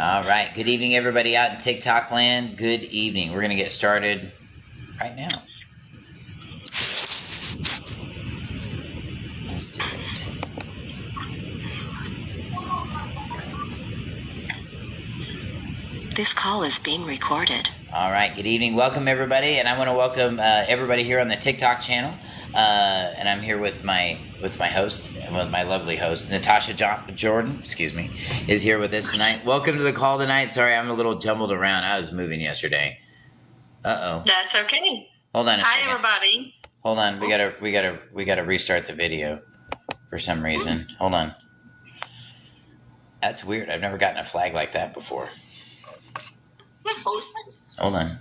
All right. Good evening, everybody out in TikTok land. Good evening. We're going to get started right now. Let's do it. This call is being recorded. All right. Good evening. Welcome, everybody. And I want to welcome everybody here on the TikTok channel. And I'm here with my host, with my lovely host, Natasha Jordan, is here with us tonight. Welcome to the call tonight. Sorry, I'm a little jumbled around. I was moving yesterday. Uh-oh. That's okay. Hold on a second. Hi, everybody. Hold on. We gotta restart the video for some reason. Hold on. That's weird. I've never gotten a flag like that before. Hold on.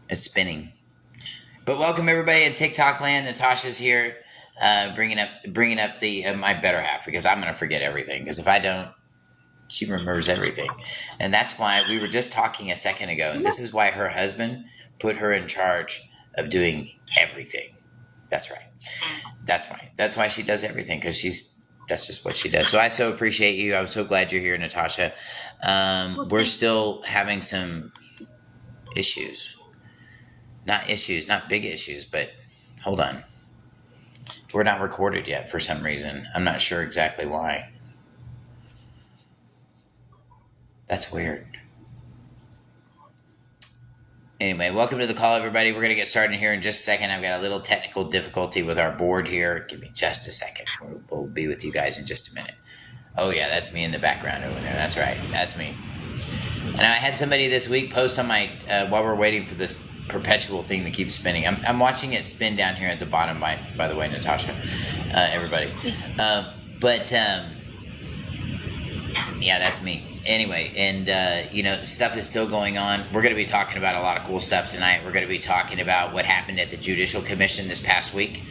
It's spinning. But welcome everybody in TikTok land. Natasha's here, bringing up the my better half, because I'm gonna forget everything. Because if I don't, she remembers everything, and that's why we were just talking a second ago. And this is why her husband put her in charge of doing everything. That's right. That's why she does everything, because that's just what she does. So I so appreciate you. I'm so glad you're here, Natasha. We're still having some issues. Not big issues, but hold on. We're not recorded yet for some reason. I'm not sure exactly why. That's weird. Anyway, welcome to the call, everybody. We're going to get started here in just a second. I've got a little technical difficulty with our board here. Give me just a second. We'll be with you guys in just a minute. Oh, yeah, that's me in the background over there. That's right. That's me. And I had somebody this week post on my, while we're waiting for this perpetual thing to keep spinning. I'm watching it spin down here at the bottom, by the way, Natasha, everybody. Yeah, that's me. Anyway, and, stuff is still going on. We're going to be talking about a lot of cool stuff tonight. We're going to be talking about what happened at the Judicial Commission this past week.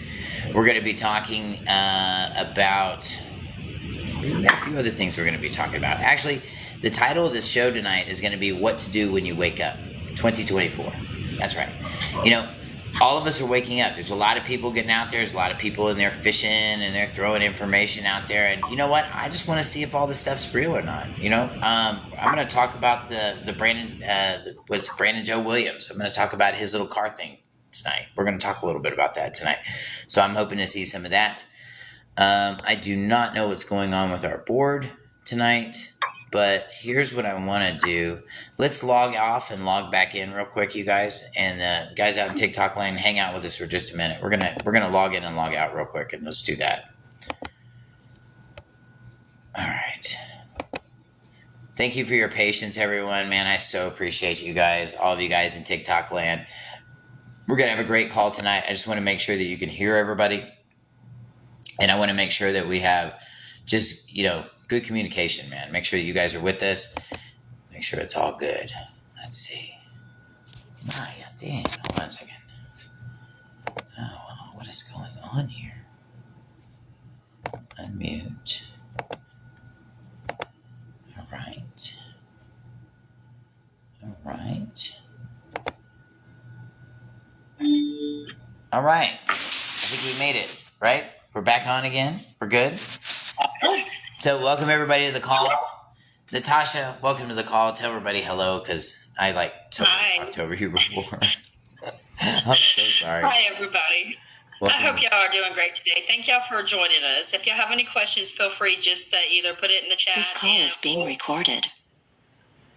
We're going to be talking about we've got a few other things we're going to be talking about. Actually, the title of this show tonight is going to be What to Do When You Wake Up, 2024. That's right. All of us are waking up. There's a lot of people getting out there. There's a lot of people in there fishing, and they're throwing information out there. And you know what? I just want to see if all this stuff's real or not. I'm going to talk about the Brandon Joe Williams. I'm going to talk about his little car thing tonight. We're going to talk a little bit about that tonight. So I'm hoping to see some of that. I do not know what's going on with our board tonight, but here's what I want to do. Let's log off and log back in real quick, you guys, and guys out in TikTok land, hang out with us for just a minute. We're gonna log in and log out real quick, and let's do that. All right. Thank you for your patience, everyone. Man, I so appreciate you guys, all of you guys in TikTok land. We're gonna have a great call tonight. I just want to make sure that you can hear everybody, and I want to make sure that we have just good communication, man. Make sure that you guys are with us. Make sure it's all good. Let's see. My damn. Hold on a second. Oh, what is going on here? Unmute. All right. All right. All right. I think we made it, right? We're back on again. We're good. So welcome everybody to the call. Natasha, welcome to the call. Tell everybody hello, because I talked over you before. I'm so sorry. Hi, everybody. Welcome. I hope y'all are doing great today. Thank y'all for joining us. If y'all have any questions, feel free just to either put it in the chat. This call is being recorded.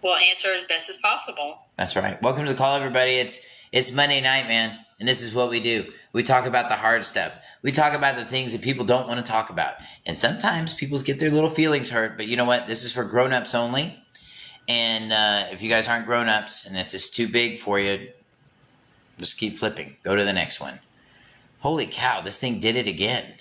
We'll answer as best as possible. That's right. Welcome to the call, everybody. It's Monday night, man, and this is what we do. We talk about the hard stuff. We talk about the things that people don't want to talk about. And sometimes people get their little feelings hurt. But you know what? This is for grown-ups only. And if you guys aren't grown-ups and it's just too big for you, just keep flipping. Go to the next one. Holy cow, this thing did it again.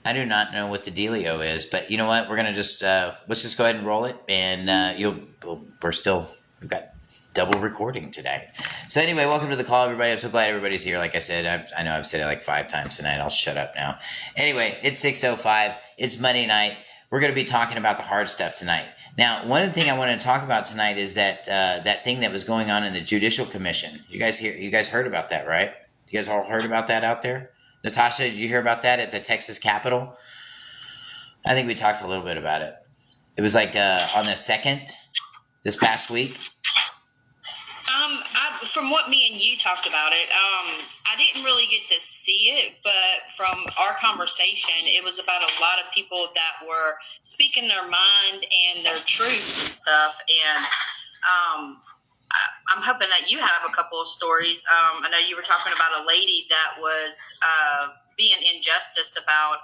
I do not know what the dealio is. But you know what? We're going to just, let's just go ahead and roll it. And we've got double recording today. So anyway, welcome to the call, everybody. I'm so glad everybody's here. Like I said, I know I've said it like 5 times tonight. I'll shut up now. Anyway, it's 6:05. It's Monday night. We're going to be talking about the hard stuff tonight. Now, one thing I want to talk about tonight is that that thing that was going on in the Judicial Commission. You guys heard about that, right? You guys all heard about that out there? Natasha, did you hear about that at the Texas Capitol? I think we talked a little bit about it. It was like on the 2nd this past week. From what me and you talked about it, I didn't really get to see it, but from our conversation, it was about a lot of people that were speaking their mind and their truths and stuff. And I'm hoping that you have a couple of stories. I know you were talking about a lady that was being injustice about,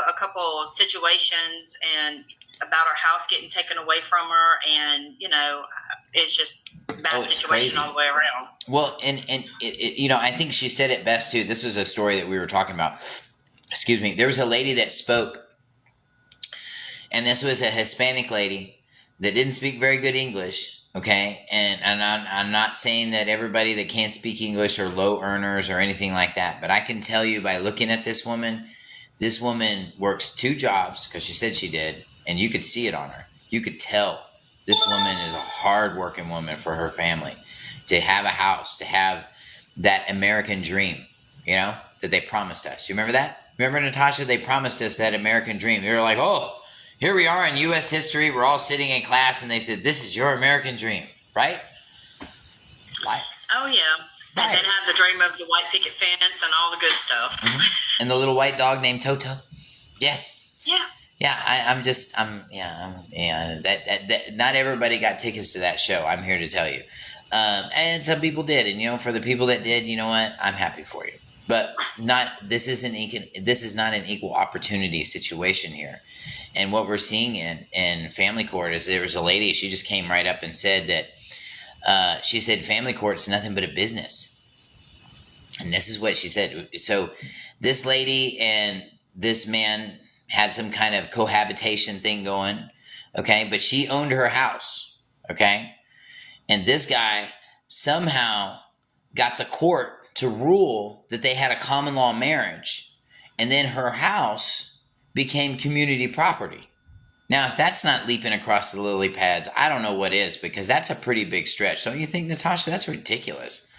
a couple of situations and about her house getting taken away from her, and it's just bad situation crazy all the way around. Well, and I think she said it best too. This is a story that we were talking about. Excuse me. There was a lady that spoke, and this was a Hispanic lady that didn't speak very good English. Okay, and I'm not saying that everybody that can't speak English are low earners or anything like that, but I can tell you by looking at this woman works 2 jobs, because she said she did, and you could see it on her. You could tell this woman is a hard-working woman for her family. To have a house, to have that American dream, that they promised us. You remember that? Remember, Natasha, they promised us that American dream. They were like, oh, here we are in U.S. history. We're all sitting in class, and they said, this is your American dream, right? Right. Oh, yeah. Right. And then have the dream of the white picket fence and all the good stuff. Mm-hmm. And the little white dog named Toto. Yes. Yeah. Yeah, that not everybody got tickets to that show. I'm here to tell you. And some people did. And, for the people that did, you know what? I'm happy for you. But this is not an equal opportunity situation here. And what we're seeing in family court is there was a lady, she just came right up and said that, she said family court's nothing but a business. And this is what she said. So this lady and this man had some kind of cohabitation thing going, okay? But she owned her house, okay? And this guy somehow got the court to rule that they had a common law marriage, and then her house became community property. Now, if that's not leaping across the lily pads, I don't know what is, because that's a pretty big stretch. Don't you think, Natasha? That's ridiculous.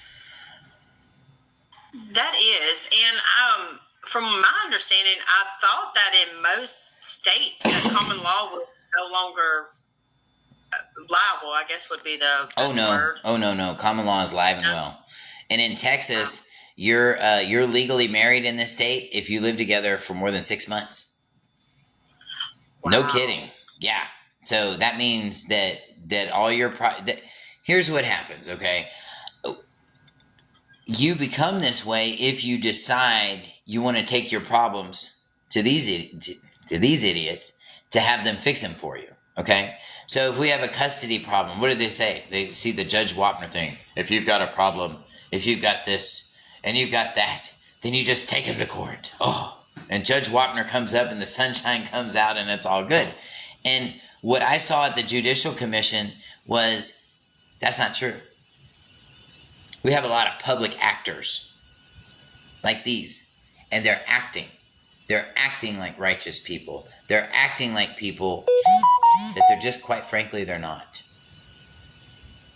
That is. And from my understanding, I thought that in most states that common law was no longer liable, I guess would be the word. Oh, no. Common law is live and well. And in Texas, you're legally married in this state if you live together for more than 6 months. Wow. No kidding. Yeah. So that means that all your here's what happens, okay? You become this way if you decide you want to take your problems to these idiots to have them fix them for you, okay? So if we have a custody problem, what do they say? They see the Judge Wapner thing. If you've got a problem, if you've got this and you've got that, then you just take him to court. Oh, and Judge Wapner comes up and the sunshine comes out and it's all good. And what I saw at the Judicial Commission was that's not true. We have a lot of public actors like these, and they're acting. They're acting like righteous people. They're acting like people that they're just, quite frankly, they're not.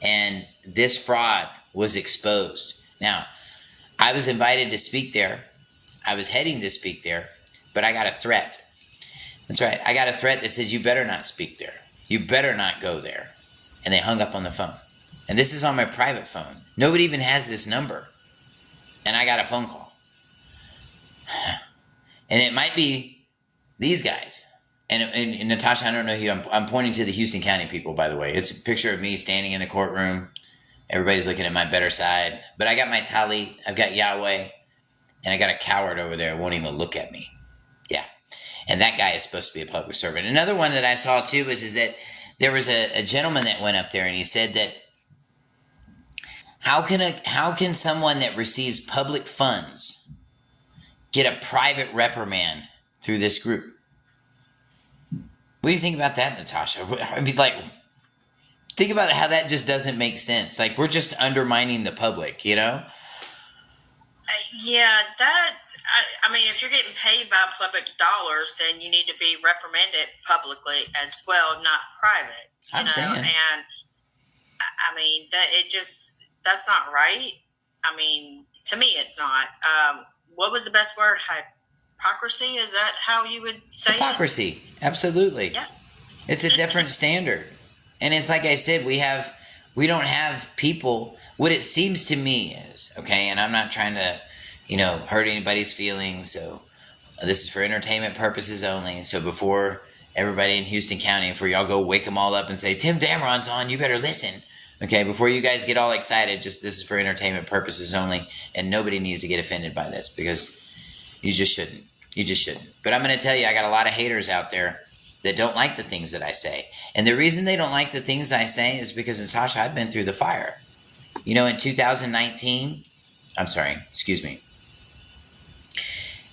And this fraud was exposed. Now, I was invited to speak there. I was heading to speak there, but I got a threat. That's right. I got a threat that says, you better not speak there. You better not go there. And they hung up on the phone. And this is on my private phone. Nobody even has this number. And I got a phone call. And it might be these guys. And Natasha, I don't know you. I'm pointing to the Houston County people, by the way. It's a picture of me standing in the courtroom. Everybody's looking at my better side. But I got my Tali. I've got Yahweh. And I got a coward over there who won't even look at me. Yeah. And that guy is supposed to be a public servant. Another one that I saw too is that there was a gentleman that went up there and he said that how can someone that receives public funds get a private reprimand through this group? What do you think about that, Natasha? I mean, think about how that just doesn't make sense. Like, we're just undermining the public, Yeah, I mean, if you're getting paid by public dollars, then you need to be reprimanded publicly as well, not private. I'm saying. And I mean, that's not right. I mean, to me, it's not. What was the best word? hypocrisy. Is that how you would say Hypocrisy, absolutely. Yeah. It's a different standard. And it's like I said, we don't have people. What it seems to me is, okay, and I'm not trying to, hurt anybody's feelings. So this is for entertainment purposes only. So before everybody in Houston County, before y'all go wake them all up and say, Tim Damron's on, you better listen. Okay, before you guys get all excited, just this is for entertainment purposes only. And nobody needs to get offended by this because you just shouldn't. You just shouldn't. But I'm going to tell you, I got a lot of haters out there that don't like the things that I say. And the reason they don't like the things I say is because, Natasha, I've been through the fire. In 2019,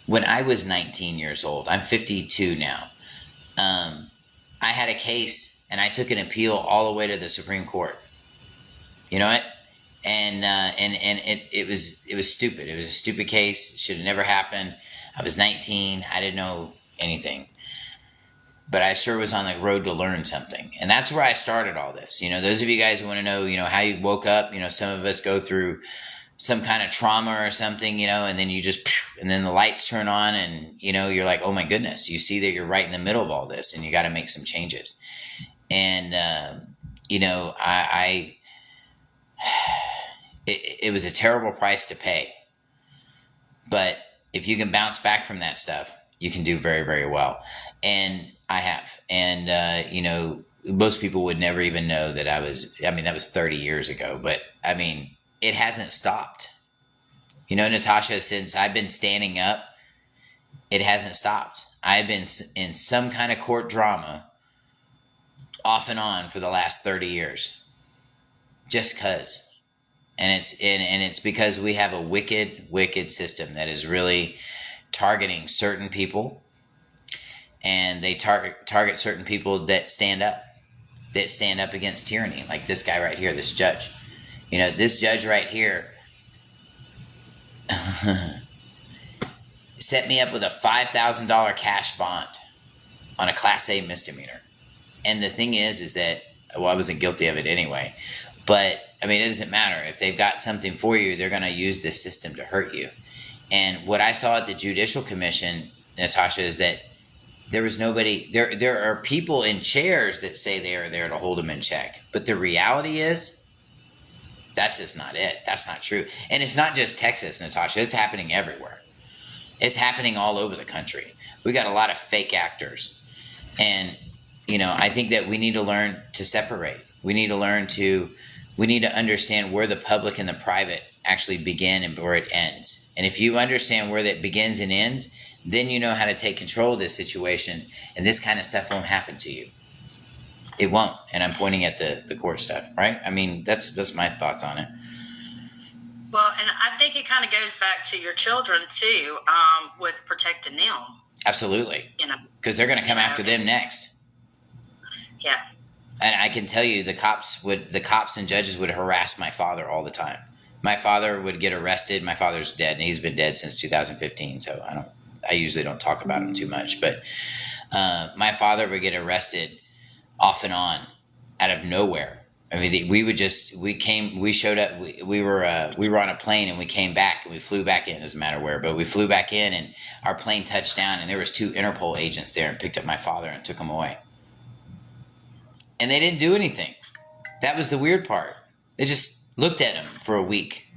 when I was 19 years old, I'm 52 now, I had a case and I took an appeal all the way to the Supreme Court. You know what? And it was stupid. It was a stupid case. It should have never happened. I was 19. I didn't know anything. But I sure was on the road to learn something. And that's where I started all this. Those of you guys who want to know, how you woke up, some of us go through some kind of trauma or something, and then and then the lights turn on and, you're like, oh my goodness, you see that you're right in the middle of all this and you got to make some changes. And, it was a terrible price to pay. But if you can bounce back from that stuff, you can do very, very well. And I have. And, most people would never even know that that was 30 years ago. But, it hasn't stopped. Natasha, since I've been standing up, it hasn't stopped. I've been in some kind of court drama off and on for the last 30 years. Just 'cause. And it's because we have a wicked, wicked system that is really targeting certain people. And they target certain people that stand up against tyranny, like this guy right here, this judge. This judge right here set me up with a $5,000 cash bond on a Class A misdemeanor. And the thing is that, I wasn't guilty of it anyway. But, it doesn't matter. If they've got something for you, they're going to use this system to hurt you. And what I saw at the Judicial Commission, Natasha, is that there was nobody, there are people in chairs that say they are there to hold them in check. But the reality is, that's just not it. That's not true. And it's not just Texas, Natasha. It's happening everywhere. It's happening all over the country. We got a lot of fake actors. And, I think that we need to learn to separate. We need to understand where the public and the private actually begin and where it ends. And if you understand where that begins and ends, then you know how to take control of this situation, and this kind of stuff won't happen to you. It won't. And I'm pointing at the court stuff, right? That's my thoughts on it. Well, and I think it kind of goes back to your children too, with protecting them. Absolutely. Because they're going to come after them next. Yeah. And I can tell you, the cops and judges would harass my father all the time. My father would get arrested. My father's dead, and he's been dead since 2015. So I usually don't talk about him too much. But my father would get arrested off and on, out of nowhere. We showed up. We were on a plane, and we came back, and we flew back in. Doesn't matter where, but we flew back in, and our plane touched down, and there was 2 Interpol agents there, and picked up my father and took him away. And they didn't do anything. That was the weird part. They just looked at him for a week.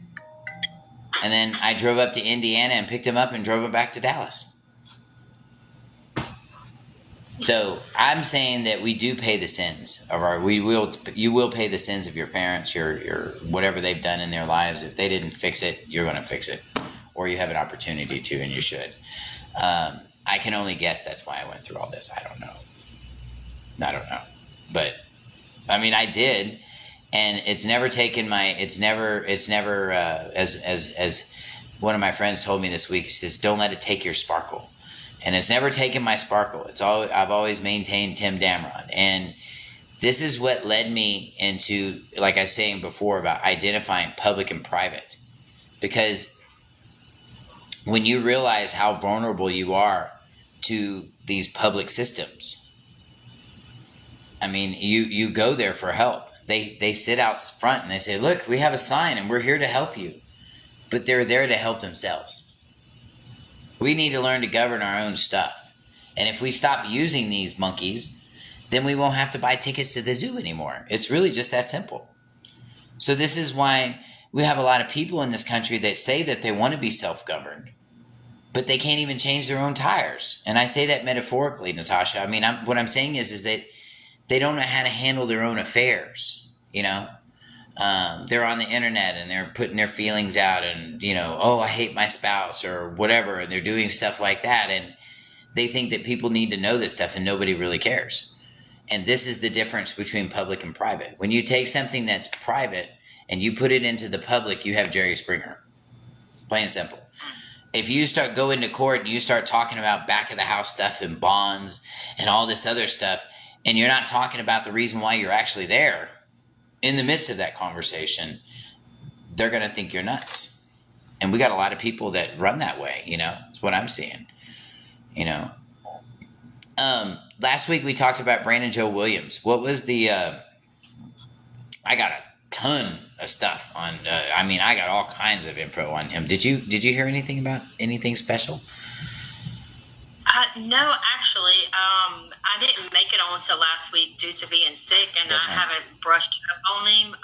And then I drove up to Indiana and picked him up and drove him back to Dallas. So I'm saying that we do pay the sins of you will pay the sins of your parents, your whatever they've done in their lives. If they didn't fix it, you're going to fix it. Or you have an opportunity to, and you should. I can only guess that's why I went through all this. I don't know. But I did, and it's never taken as one of my friends told me this week. He says, don't let it take your sparkle. And it's never taken my sparkle. I've always maintained Tim Damron. And this is what led me into, like I was saying before, about identifying public and private. Because when you realize how vulnerable you are to these public systems, you go there for help. They sit out front and they say, look, we have a sign and we're here to help you. But they're there to help themselves. We need to learn to govern our own stuff. And if we stop using these monkeys, then we won't have to buy tickets to the zoo anymore. It's really just that simple. So this is why we have a lot of people in this country that say that they want to be self-governed, but they can't even change their own tires. And I say that metaphorically, Natasha. I mean, what I'm saying is that they don't know how to handle their own affairs, you know? They're on the internet and they're putting their feelings out and, you know, oh, I hate my spouse or whatever. And they're doing stuff like that. And they think that people need to know this stuff and nobody really cares. And this is the difference between public and private. When you take something that's private and you put it into the public, you have Jerry Springer. Plain and simple. If you start going to court and you start talking about back of the house stuff and bonds and all this other stuff, and you're not talking about the reason why you're actually there, in the midst of that conversation, they're going to think you're nuts. And we got a lot of people that run that way, you know, it's what I'm seeing, you know. Last week we talked about Brandon Joe Williams. What was the, I got a ton of stuff on, I got all kinds of info on him. Did you hear anything about anything special? No, actually, I didn't make it on until last week due to being sick, and I haven't brushed up on him.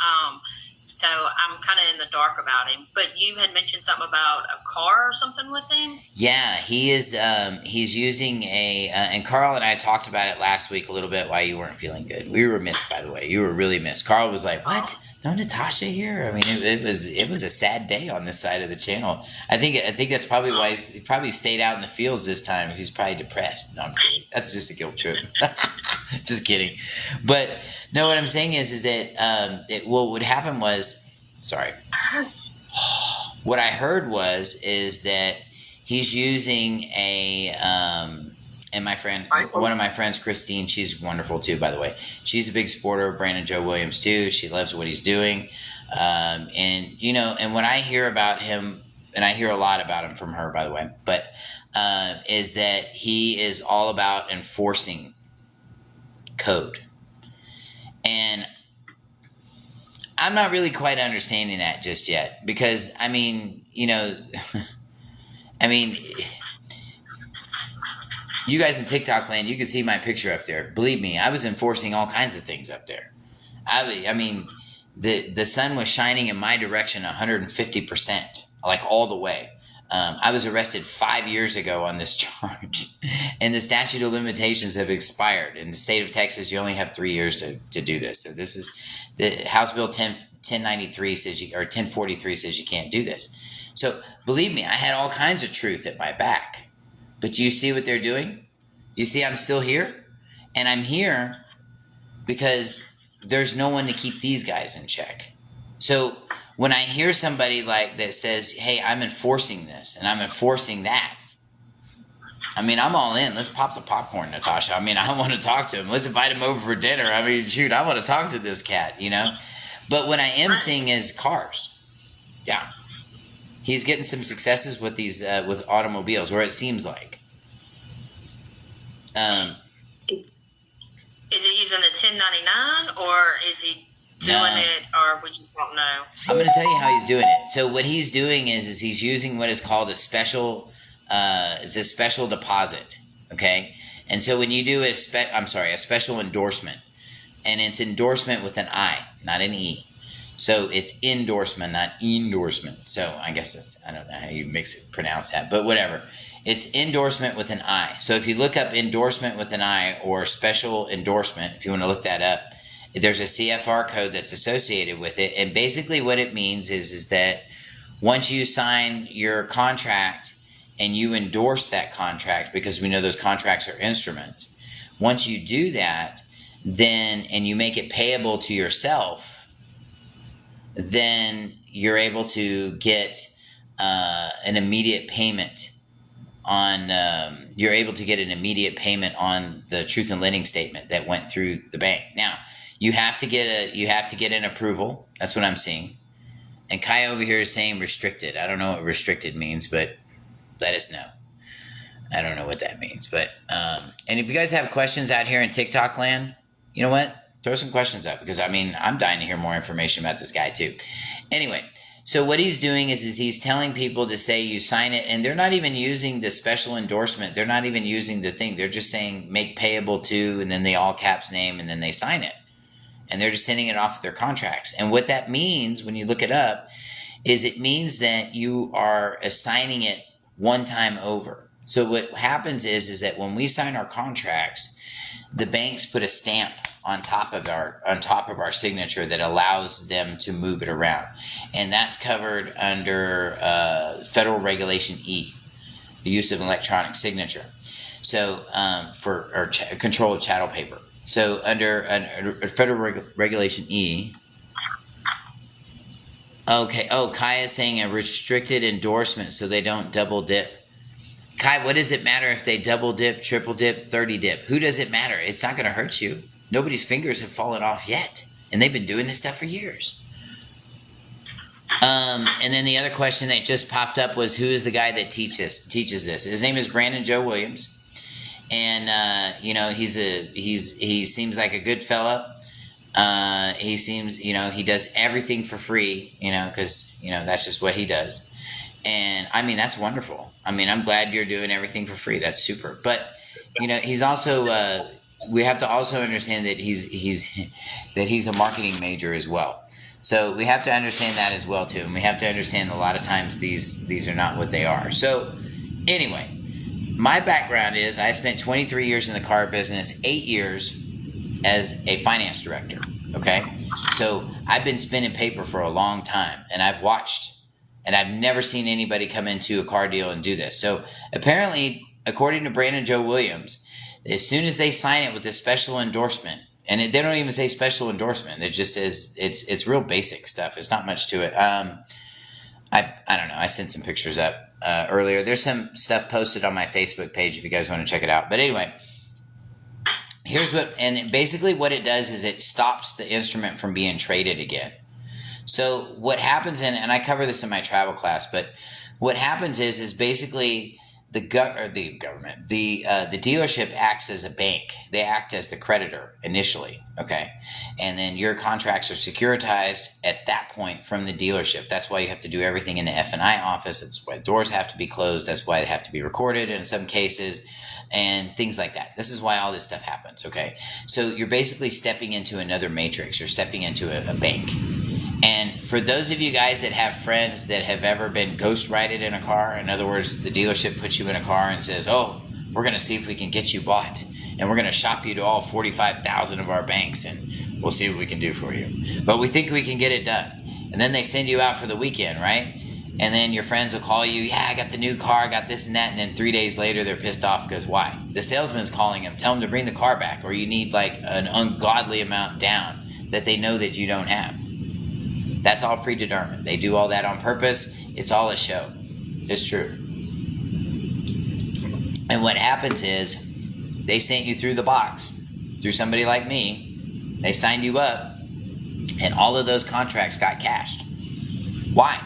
So I'm kind of in the dark about him. But you had mentioned something about a car or something with him? Yeah, he is. He's using and Carl and I talked about it last week a little bit while you weren't feeling good. We were missed, by the way. You were really missed. Carl was like, what? No Natasha here? I mean, it was a sad day on this side of the channel. I think that's probably why he probably stayed out in the fields this time. He's probably depressed. No, I'm kidding. That's just a guilt trip. Just kidding. But no, what I'm saying is that what would happen was, sorry. What I heard is that he's using and my friend, one of my friends, Christine, she's wonderful too, by the way. She's a big supporter of Brandon Joe Williams too. She loves what he's doing. And, you know, and when I hear about him, and I hear a lot about him from her, by the way, but is that he is all about enforcing code. And I'm not really quite understanding that just yet because, I mean, you know, you guys in TikTok land, you can see my picture up there. Believe me, I was enforcing all kinds of things up there. I mean, the sun was shining in my direction 150%, like all the way. I was arrested 5 years ago on this charge, and the statute of limitations have expired. In the state of Texas, you only have 3 years to do this. So this is the House Bill 1093 says or 1043 says you can't do this. So believe me, I had all kinds of truth at my back. But do you see what they're doing? You see I'm still here? And I'm here because there's no one to keep these guys in check. So when I hear somebody like that says, hey, I'm enforcing this and I'm enforcing that, I mean, I'm all in. Let's pop the popcorn, Natasha. I mean, I want to talk to him. Let's invite him over for dinner. I mean, shoot, I want to talk to this cat, you know? But what I am seeing is cars. Yeah. He's getting some successes with these with automobiles, or it seems like. Is he using the 1099, or is he doing it, or we just don't know? I'm going to tell you how he's doing it. So what he's doing is he's using what is called a special. It's a special deposit. Okay, and so when you do a special endorsement, and it's endorsement with an I, not an E. So it's endorsement, not endorsement. So I guess I don't know how you pronounce that, but whatever. It's endorsement with an I. So if you look up endorsement with an I or special endorsement, if you want to look that up, there's a CFR code that's associated with it. And basically what it means is that once you sign your contract and you endorse that contract, because we know those contracts are instruments, once you do that, then, and you make it payable to yourself, then you're able to get an immediate payment on the truth in lending statement that went through the bank. Now, you have to get an approval. That's what I'm seeing. And Kai over here is saying restricted. I don't know what restricted means, but let us know. I don't know what that means, but and if you guys have questions out here in TikTok land, you know what? Throw some questions up because I mean I'm dying to hear more information about this guy too. Anyway, So what he's doing is he's telling people to say you sign it, and they're not even using the special endorsement. They're not even using the thing. They're just saying make payable to, and then the all caps name, and then they sign it. And they're just sending it off with their contracts. And what that means when you look it up is it means that you are assigning it one time over. So what happens is that when we sign our contracts, the banks put a stamp on top of our signature that allows them to move it around, and that's covered under Federal Regulation E, the use of electronic signature. So control of chattel paper. So under Federal Regulation E. Okay. Oh, Kai is saying a restricted endorsement so they don't double dip. Kai, what does it matter if they double dip, triple dip, 30 dip? Who does it matter? It's not going to hurt you. Nobody's fingers have fallen off yet. And they've been doing this stuff for years. And then the other question that just popped up was, who is the guy that teaches this? His name is Brandon Joe Williams. And, he seems like a good fella. He seems, he does everything for free, because, that's just what he does. And I mean, that's wonderful. I mean, I'm glad you're doing everything for free. That's super. But, he's also, we have to also understand that he's a marketing major as well. So we have to understand that as well too. And we have to understand a lot of times these are not what they are. So anyway, my background is I spent 23 years in the car business, 8 years as a finance director. Okay. So I've been spinning paper for a long time, and I've watched, and I've never seen anybody come into a car deal and do this. So apparently, according to Brandon Joe Williams, as soon as they sign it with this special endorsement, and they don't even say special endorsement, it just says it's real basic stuff. It's not much to it. I don't know. I sent some pictures up earlier. There's some stuff posted on my Facebook page if you guys want to check it out. But anyway, basically what it does is it stops the instrument from being traded again. So what happens, and I cover this in my travel class, but what happens is basically the dealership acts as a bank. They act as the creditor initially, okay? And then your contracts are securitized at that point from the dealership. That's why you have to do everything in the F&I office. That's why doors have to be closed. That's why they have to be recorded in some cases and things like that. This is why all this stuff happens, okay? So you're basically stepping into another matrix. You're stepping into a bank. And for those of you guys that have friends that have ever been ghostwrited in a car, in other words, the dealership puts you in a car and says, oh, we're going to see if we can get you bought, and we're going to shop you to all 45,000 of our banks, and we'll see what we can do for you. But we think we can get it done. And then they send you out for the weekend, right? And then your friends will call you, yeah, I got the new car, I got this and that, and then 3 days later they're pissed off because why? The salesman's calling them, tell them to bring the car back, or you need like an ungodly amount down that they know that you don't have. That's all predetermined. They do all that on purpose. It's all a show. It's true. And what happens is they sent you through the box, through somebody like me. They signed you up, and all of those contracts got cashed. Why?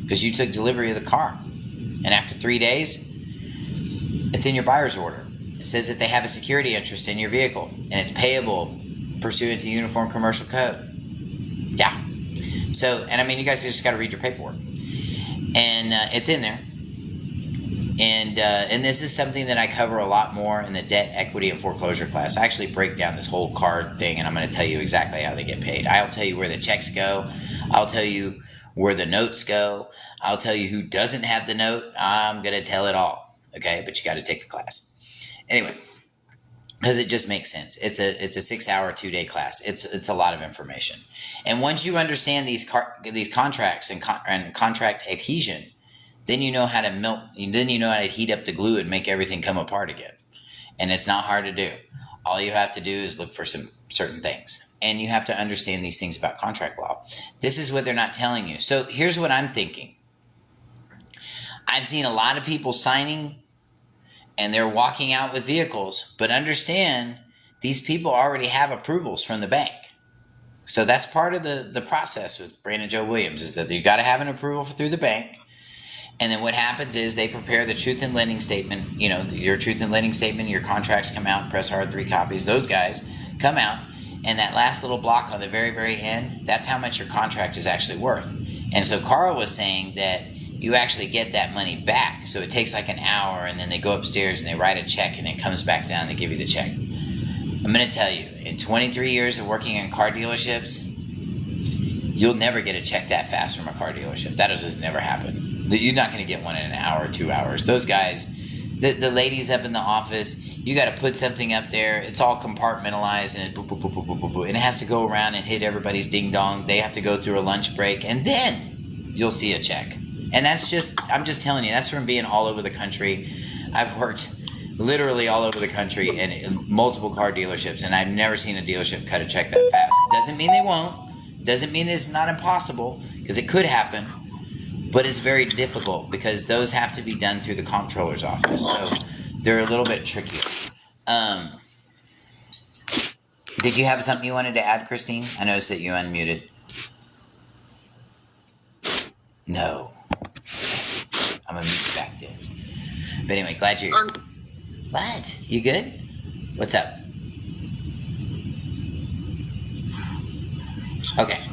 Because you took delivery of the car. And after 3 days, it's in your buyer's order. It says that they have a security interest in your vehicle, and it's payable pursuant to Uniform Commercial Code. Yeah. So, and I mean, you guys just got to read your paperwork, and it's in there. And this is something that I cover a lot more in the debt, equity, and foreclosure class. I actually break down this whole card thing, and I'm going to tell you exactly how they get paid. I'll tell you where the checks go. I'll tell you where the notes go. I'll tell you who doesn't have the note. I'm going to tell it all. Okay, but you got to take the class anyway, because it just makes sense. It's a 6-hour 2-day class. It's a lot of information. And once you understand these contracts and contract adhesion, then you know how to melt. Then you know how to heat up the glue and make everything come apart again. And it's not hard to do. All you have to do is look for some certain things, and you have to understand these things about contract law. This is what they're not telling you. So here's what I'm thinking. I've seen a lot of people signing, and they're walking out with vehicles, but understand these people already have approvals from the bank. So that's part of the process with Brandon Joe Williams, is that you got to have an approval through the bank. And then what happens is they prepare the truth in lending statement, your truth in lending statement, your contracts come out, press hard 3 copies. Those guys come out, and that last little block on the very, very end, that's how much your contract is actually worth. And so Carl was saying that you actually get that money back. So it takes like an hour, and then they go upstairs and they write a check, and it comes back down and they give you the check. I'm going to tell you, in 23 years of working in car dealerships, you'll never get a check that fast from a car dealership. That'll just never happen. You're not going to get one in an hour or 2 hours. Those guys, the ladies up in the office, you got to put something up there. It's all compartmentalized, and boop, boop, boop, boop, boop, boop, boop. And it has to go around and hit everybody's ding dong. They have to go through a lunch break, and then you'll see a check. And that's just, I'm just telling you, that's from being all over the country. I've worked literally all over the country in multiple car dealerships, and I've never seen a dealership cut a check that fast. Doesn't mean they won't. Doesn't mean it's not impossible, because it could happen. But it's very difficult because those have to be done through the comptroller's office. So they're a little bit tricky. Did you have something you wanted to add, Christine? I noticed that you unmuted. No. I'm going to mute you back then. But anyway, glad you're... What? You good? What's up? Okay.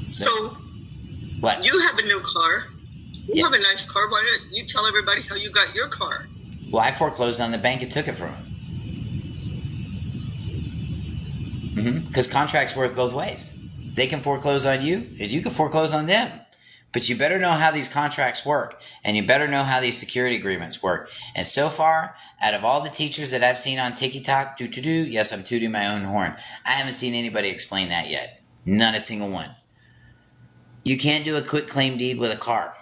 So, what? You have a new car. You Yeah. have a nice car. Why don't you tell everybody how you got your car? Well, I foreclosed on the bank and took it from him. Because contracts work both ways. They can foreclose on you, and you can foreclose on them. But you better know how these contracts work, and you better know how these security agreements work. And so far, out of all the teachers that I've seen on TikTok, yes, I'm tooting my own horn, I haven't seen anybody explain that yet. Not a single one. You can't do a quit claim deed with a car.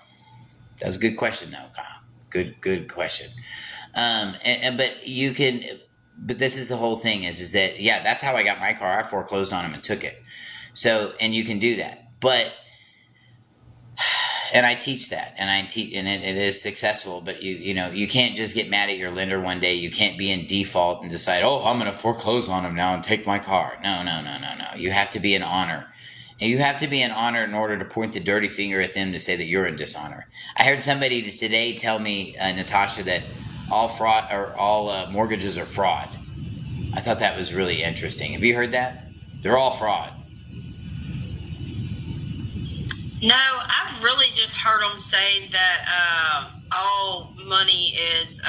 That's a good question, though, Kyle. Good question. But you can. But this is the whole thing: is that yeah, that's how I got my car. I foreclosed on him and took it. So, and you can do that, but. And I teach that, and it is successful. But you can't just get mad at your lender one day. You can't be in default and decide, oh, I'm going to foreclose on him now and take my car. No. You have to be in honor, and you have to be in honor in order to point the dirty finger at them to say that you're in dishonor. I heard somebody today tell me, Natasha, that all fraud or all mortgages are fraud. I thought that was really interesting. Have you heard that? They're all fraud. No, I've really just heard them say that all money is,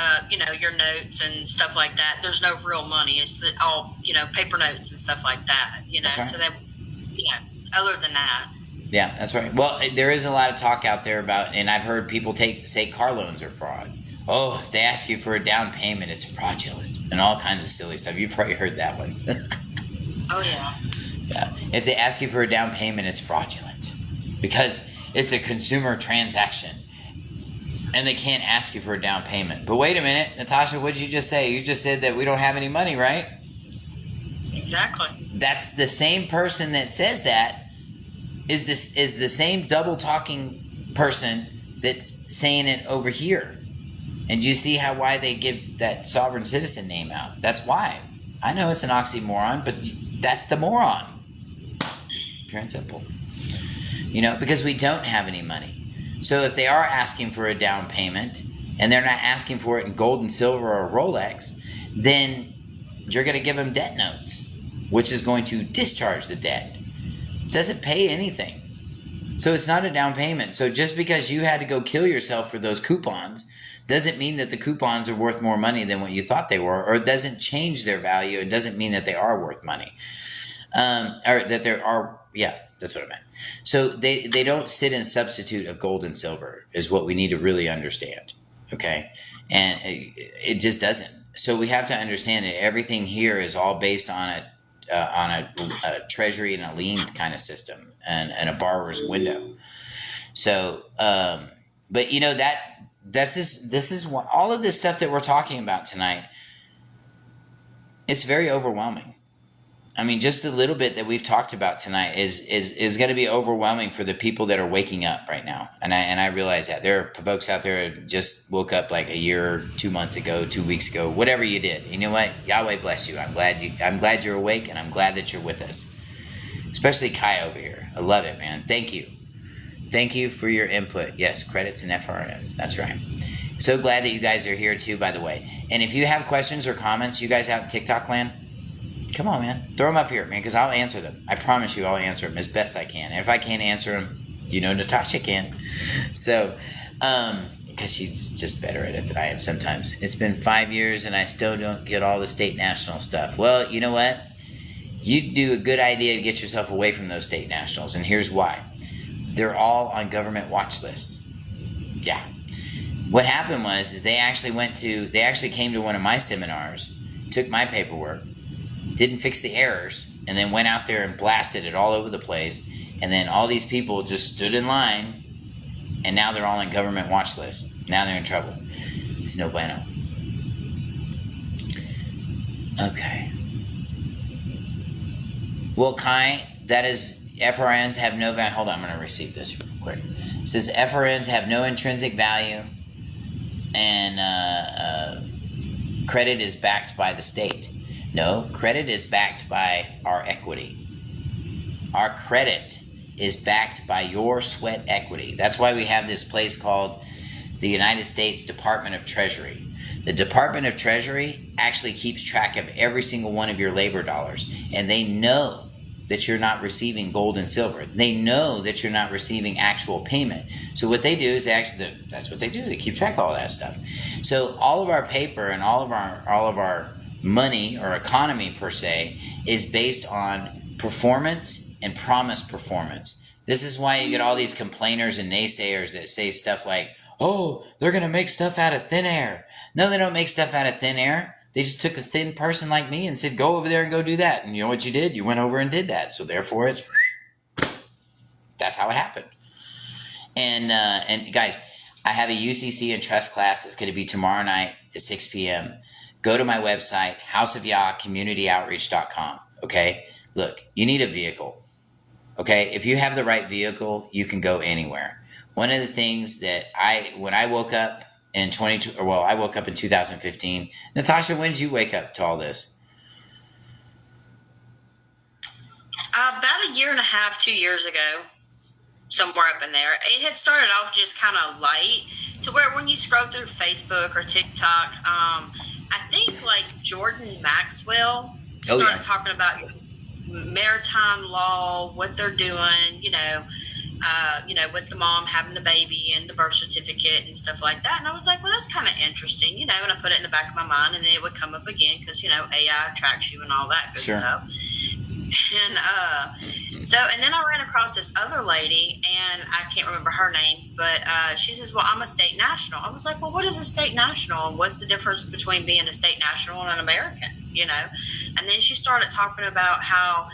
your notes and stuff like that. There's no real money. It's all, paper notes and stuff like that, That's right. So that, other than that. Yeah, that's right. Well, there is a lot of talk out there about, and I've heard people say car loans are fraud. Oh, if they ask you for a down payment, it's fraudulent, and all kinds of silly stuff. You've probably heard that one. Oh, yeah. Yeah. If they ask you for a down payment, it's fraudulent because it's a consumer transaction, and they can't ask you for a down payment. But wait a minute, Natasha, what did you just say? You just said that we don't have any money, right? Exactly. That's the same person that says that is the same double talking person that's saying it over here. And you see why they give that sovereign citizen name out? That's why. I know it's an oxymoron, but that's the moron. Pure and simple. Because we don't have any money. So if they are asking for a down payment and they're not asking for it in gold and silver or Rolex, then you're going to give them debt notes, which is going to discharge the debt. It doesn't pay anything. So it's not a down payment. So just because you had to go kill yourself for those coupons doesn't mean that the coupons are worth more money than what you thought they were, or it doesn't change their value. It doesn't mean that they are worth money. Or that there are, yeah, that's what I meant. So they don't sit in substitute of gold and silver is what we need to really understand, okay? And it just doesn't. So we have to understand that everything here is all based on a treasury and a lien kind of system and a borrower's window. So, but this is what, all of this stuff that we're talking about tonight, it's very overwhelming. I mean, just a little bit that we've talked about tonight is going to be overwhelming for the people that are waking up right now. And I realize that there are folks out there that just woke up like a year, 2 months ago, 2 weeks ago, whatever you did. You know what? Yahweh bless you. I'm glad you're awake, and I'm glad that you're with us. Especially Kai over here. I love it, man. Thank you. Thank you for your input. Yes, credits and FRNs. That's right. So glad that you guys are here too, by the way. And if you have questions or comments, you guys out in TikTok land, come on, man. Throw them up here, man, because I'll answer them. I promise you I'll answer them as best I can. And if I can't answer them, You know Natasha can. So, because she's just better at it than I am sometimes. It's been 5 years and I still don't get all the state national stuff. Well, you know what? You'd do a good idea to get yourself away from those state nationals, and here's why. They're all on government watch lists. Yeah. What happened is they actually came to one of my seminars, took my paperwork, didn't fix the errors, and then went out there and blasted it all over the place. And then all these people just stood in line, and now they're all on government watch lists. Now they're in trouble. It's no bueno. Okay. Well, Kai, that is, FRNs have no value. Hold on, I'm going to receive this real quick. It says FRNs have no intrinsic value, and credit is backed by the state. No, credit is backed by our equity. Our credit is backed by your sweat equity. That's why we have this place called the United States Department of Treasury. The Department of Treasury actually keeps track of every single one of your labor dollars, and they know that you're not receiving gold and silver. They know that you're not receiving actual payment. So what they do is that's what they do. They keep track of all that stuff. So all of our paper and all of our money or economy per se is based on performance and promised performance. This is why you get all these complainers and naysayers that say stuff like, oh, they're going to make stuff out of thin air. No, they don't make stuff out of thin air. They just took a thin person like me and said, go over there and go do that. And you know what you did? You went over and did that. So therefore, that's how it happened. And guys, I have a UCC and trust class that's going to be tomorrow night at 6 p.m. Go to my website, houseofyah.communityoutreach.com. Okay? Look, you need a vehicle. Okay? If you have the right vehicle, you can go anywhere. One of the things that when I woke up in I woke up in 2015. Natasha, when did you wake up to all this? About a year and a half, 2 years ago, somewhere up in there. It had started off just kind of light to where when you scroll through Facebook or TikTok, I think like Jordan Maxwell started talking about maritime law, what they're doing, with the mom having the baby and the birth certificate and stuff like that. And I was like, well, that's kind of interesting, and I put it in the back of my mind, and then it would come up again because, AI tracks you and all that good stuff. And and then I ran across this other lady, and I can't remember her name, but she says, well, I'm a state national. I was like, well, what is a state national, and what's the difference between being a state national and an American, And then she started talking about how,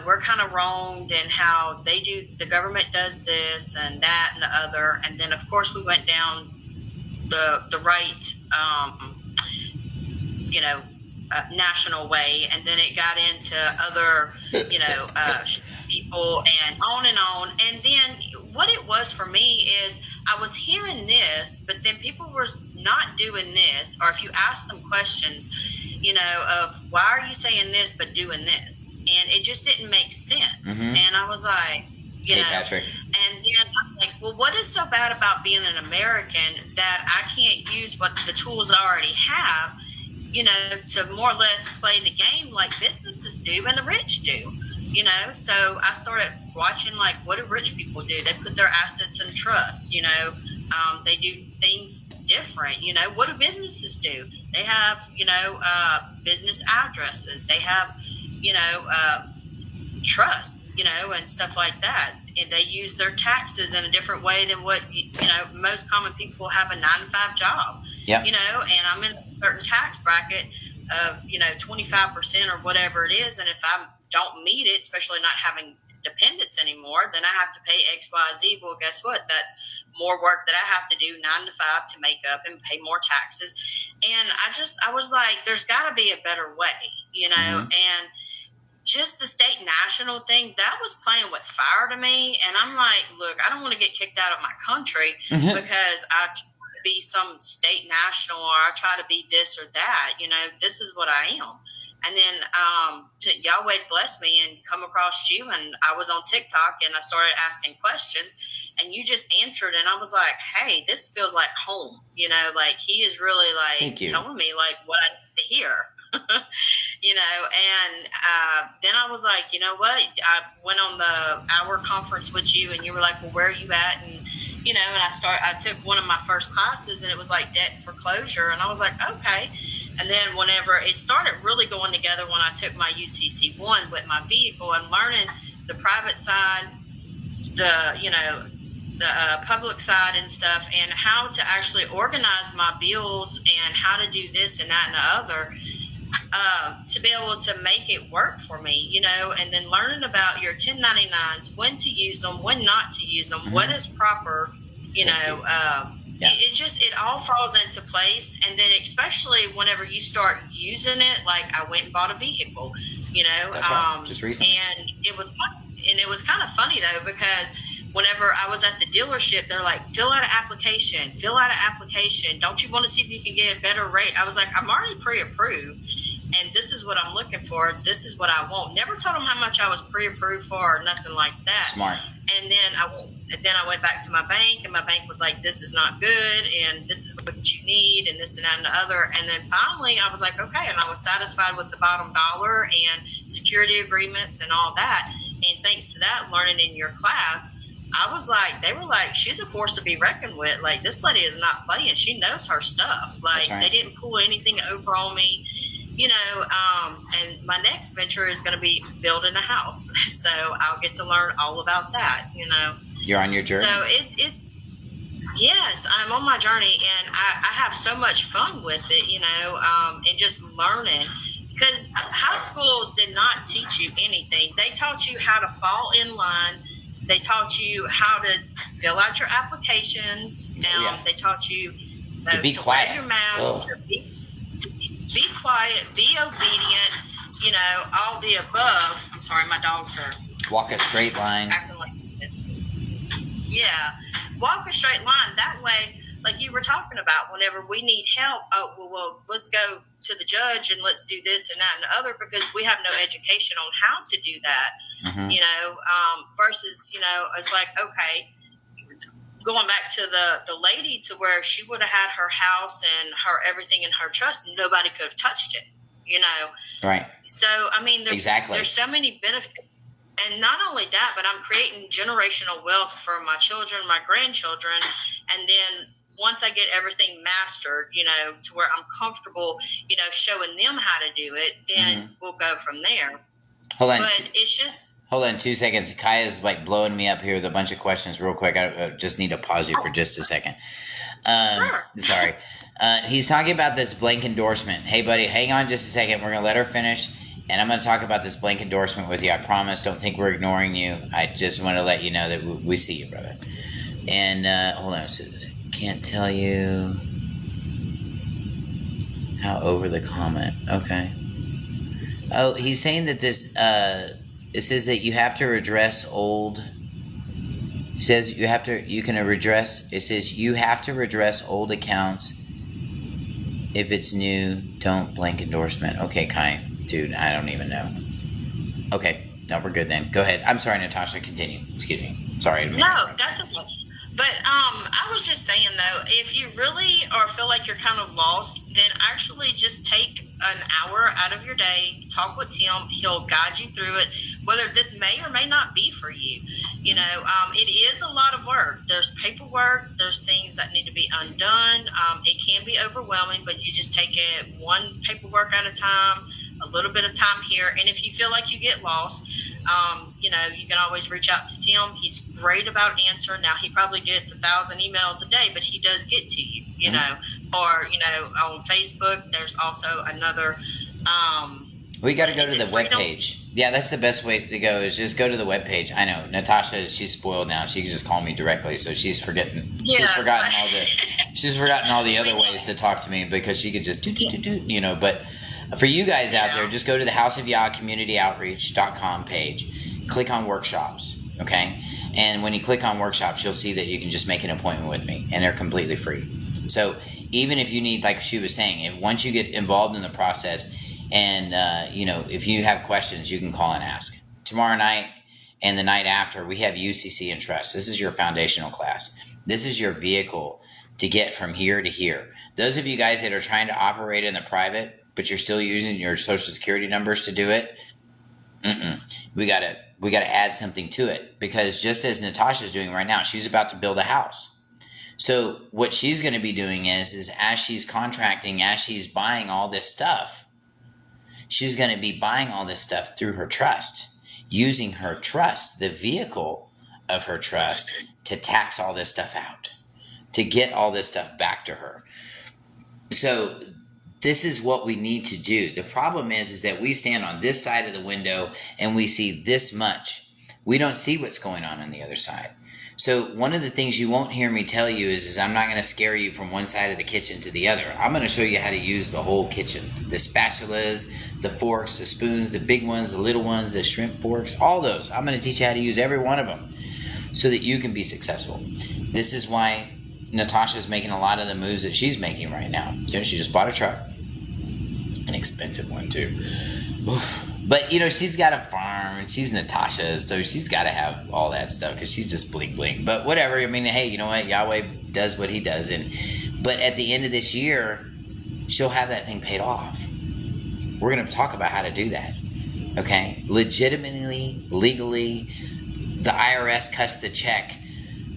we're kind of wronged, and how the government does this and that and the other. And then, of course, we went down the right, national way, and then it got into other, people, and on. And then what it was for me is I was hearing this, but then people were not doing this, or if you ask them questions, of why are you saying this but doing this? And it just didn't make sense. Mm-hmm. And I was like, Patrick. And then I'm like, well, what is so bad about being an American that I can't use what the tools I already have, to more or less play the game like businesses do and the rich do, So I started watching, like, what do rich people do? They put their assets in trust, they do things different. What do businesses do? They have, business addresses. They have, trust, and stuff like that. And they use their taxes in a different way than what, most common people have a 9-to-5 job. Yeah. And I'm in a certain tax bracket of, 25% or whatever it is. And if I don't meet it, especially not having dependents anymore, then I have to pay X, Y, Z. Well, guess what? That's more work that I have to do 9 to 5 to make up and pay more taxes. And I was like, there's got to be a better way, Mm-hmm. And just the state national thing, that was playing with fire to me. And I'm like, look, I don't want to get kicked out of my country because I try to be some state national, or I try to be this or that. This is what I am. And then Yahweh blessed me and come across you, and I was on TikTok, and I started asking questions, and you just answered, and I was like, hey, this feels like home. Like he is really like telling me like what I need to hear. And then I was like, you know what? I went on the hour conference with you, and you were like, well, where are you at? And and I took one of my first classes, and it was like debt foreclosure, and I was like, okay. And then whenever it started really going together, when I took my UCC1 with my vehicle and learning the private side, the public side and stuff, and how to actually organize my bills and how to do this and that and the other, to be able to make it work for me, and then learning about your 1099s, when to use them, when not to use them, what is proper, it all falls into place. And then especially whenever you start using it, like I went and bought a vehicle, That's right. Just recently. And it was kind of funny though, because whenever I was at the dealership, they're like, fill out an application. Don't you want to see if you can get a better rate? I was like, I'm already pre-approved, and this is what I'm looking for. This is what I want. Never told them how much I was pre-approved for or nothing like that. Smart. And then I went back to my bank, and my bank was like, this is not good, and this is what you need, and this and that and the other. And then finally I was like, okay. And I was satisfied with the bottom dollar and security agreements and all that. And thanks to that, learning in your class, they were like, she's a force to be reckoned with. Like, this lady is not playing. She knows her stuff. Like, They didn't pull anything over on me, and my next venture is going to be building a house. So I'll get to learn all about that, You're on your journey. So it's yes, I'm on my journey, and I have so much fun with it, and just learning. Because high school did not teach you anything. They taught you how to fall in line. They taught you how to fill out your applications. They taught you to be quiet. Wear your mask, to be quiet, be obedient, all the above. I'm sorry, my dogs are walk a straight line. Acting like this. Yeah, walk a straight line. That way, like you were talking about, whenever we need help, well, let's go to the judge and let's do this and that and the other, because we have no education on how to do that. Mm-hmm. Versus, it's like, okay, going back to the lady, to where she would have had her house and her everything in her trust, and nobody could have touched it, Right. So, I mean, there's so many benefits. And not only that, but I'm creating generational wealth for my children, my grandchildren. And then once I get everything mastered, to where I'm comfortable, showing them how to do it, then we'll go from there. Hold on. But it's just... Hold on 2 seconds. Kaya's like blowing me up here with a bunch of questions real quick. I just need to pause you for just a second. Sure. Sorry. He's talking about this blank endorsement. Hey, buddy, hang on just a second. We're going to let her finish, and I'm going to talk about this blank endorsement with you. I promise. Don't think we're ignoring you. I just want to let you know that we see you, brother. And hold on. Can't tell you how over the comment. Okay. Oh, he's saying that this... it says that you have to redress old. It says you have to redress old accounts. If it's new, don't blank endorsement. Okay, Kai, dude, I don't even know. Okay, no, we're good then. Go ahead. I'm sorry, Natasha. Continue. Excuse me. Sorry. No, that's okay. But I was just saying, though, if you really feel like you're kind of lost, then actually just take an hour out of your day, talk with Tim. He'll guide you through it, whether this may or may not be for you. It is a lot of work. There's paperwork. There's things that need to be undone. It can be overwhelming, but you just take it one paperwork at a time, a little bit of time here. And if you feel like you get lost, you can always reach out to Tim. He's great about answering. Now, he probably gets 1,000 emails a day, but he does get to you, or, on Facebook, there's also another, we got to go to the webpage. Yeah, that's the best way to go, is just go to the webpage. I know Natasha, she's spoiled now. She can just call me directly, so she's forgotten. Yeah, she's forgotten all the other ways to talk to me, because she could just do. But for you guys out there, just go to the House of Yah Community Outreach.com page. Click on workshops, okay? And when you click on workshops, you'll see that you can just make an appointment with me, and they're completely free. So even if you need, like she was saying, once you get involved in the process, and if you have questions, you can call and ask. Tomorrow night and the night after, we have UCC and Trust. This is your foundational class. This is your vehicle to get from here to here. Those of you guys that are trying to operate in the private, but you're still using your social security numbers to do it. We gotta add something to it, because just as Natasha's doing right now, she's about to build a house. So what she's going to be doing is as she's contracting, as she's buying all this stuff, she's going to be buying all this stuff through her trust, using her trust, the vehicle of her trust, to tax all this stuff out, to get all this stuff back to her. So this is what we need to do. The problem is that we stand on this side of the window and we see this much. We don't see what's going on the other side. So one of the things you won't hear me tell you is I'm not going to scare you from one side of the kitchen to the other. I'm going to show you how to use the whole kitchen. The spatulas, the forks, the spoons, the big ones, the little ones, the shrimp forks, all those. I'm going to teach you how to use every one of them so that you can be successful. This is why Natasha's making a lot of the moves that she's making right now. She just bought a truck. An expensive one too. But she's got a farm and she's Natasha, so she's got to have all that stuff because she's just bling bling. But whatever. I mean, hey, you know what? Yahweh does what he does. But at the end of this year, she'll have that thing paid off. We're going to talk about how to do that. Okay? Legitimately, legally, the IRS cuts the check.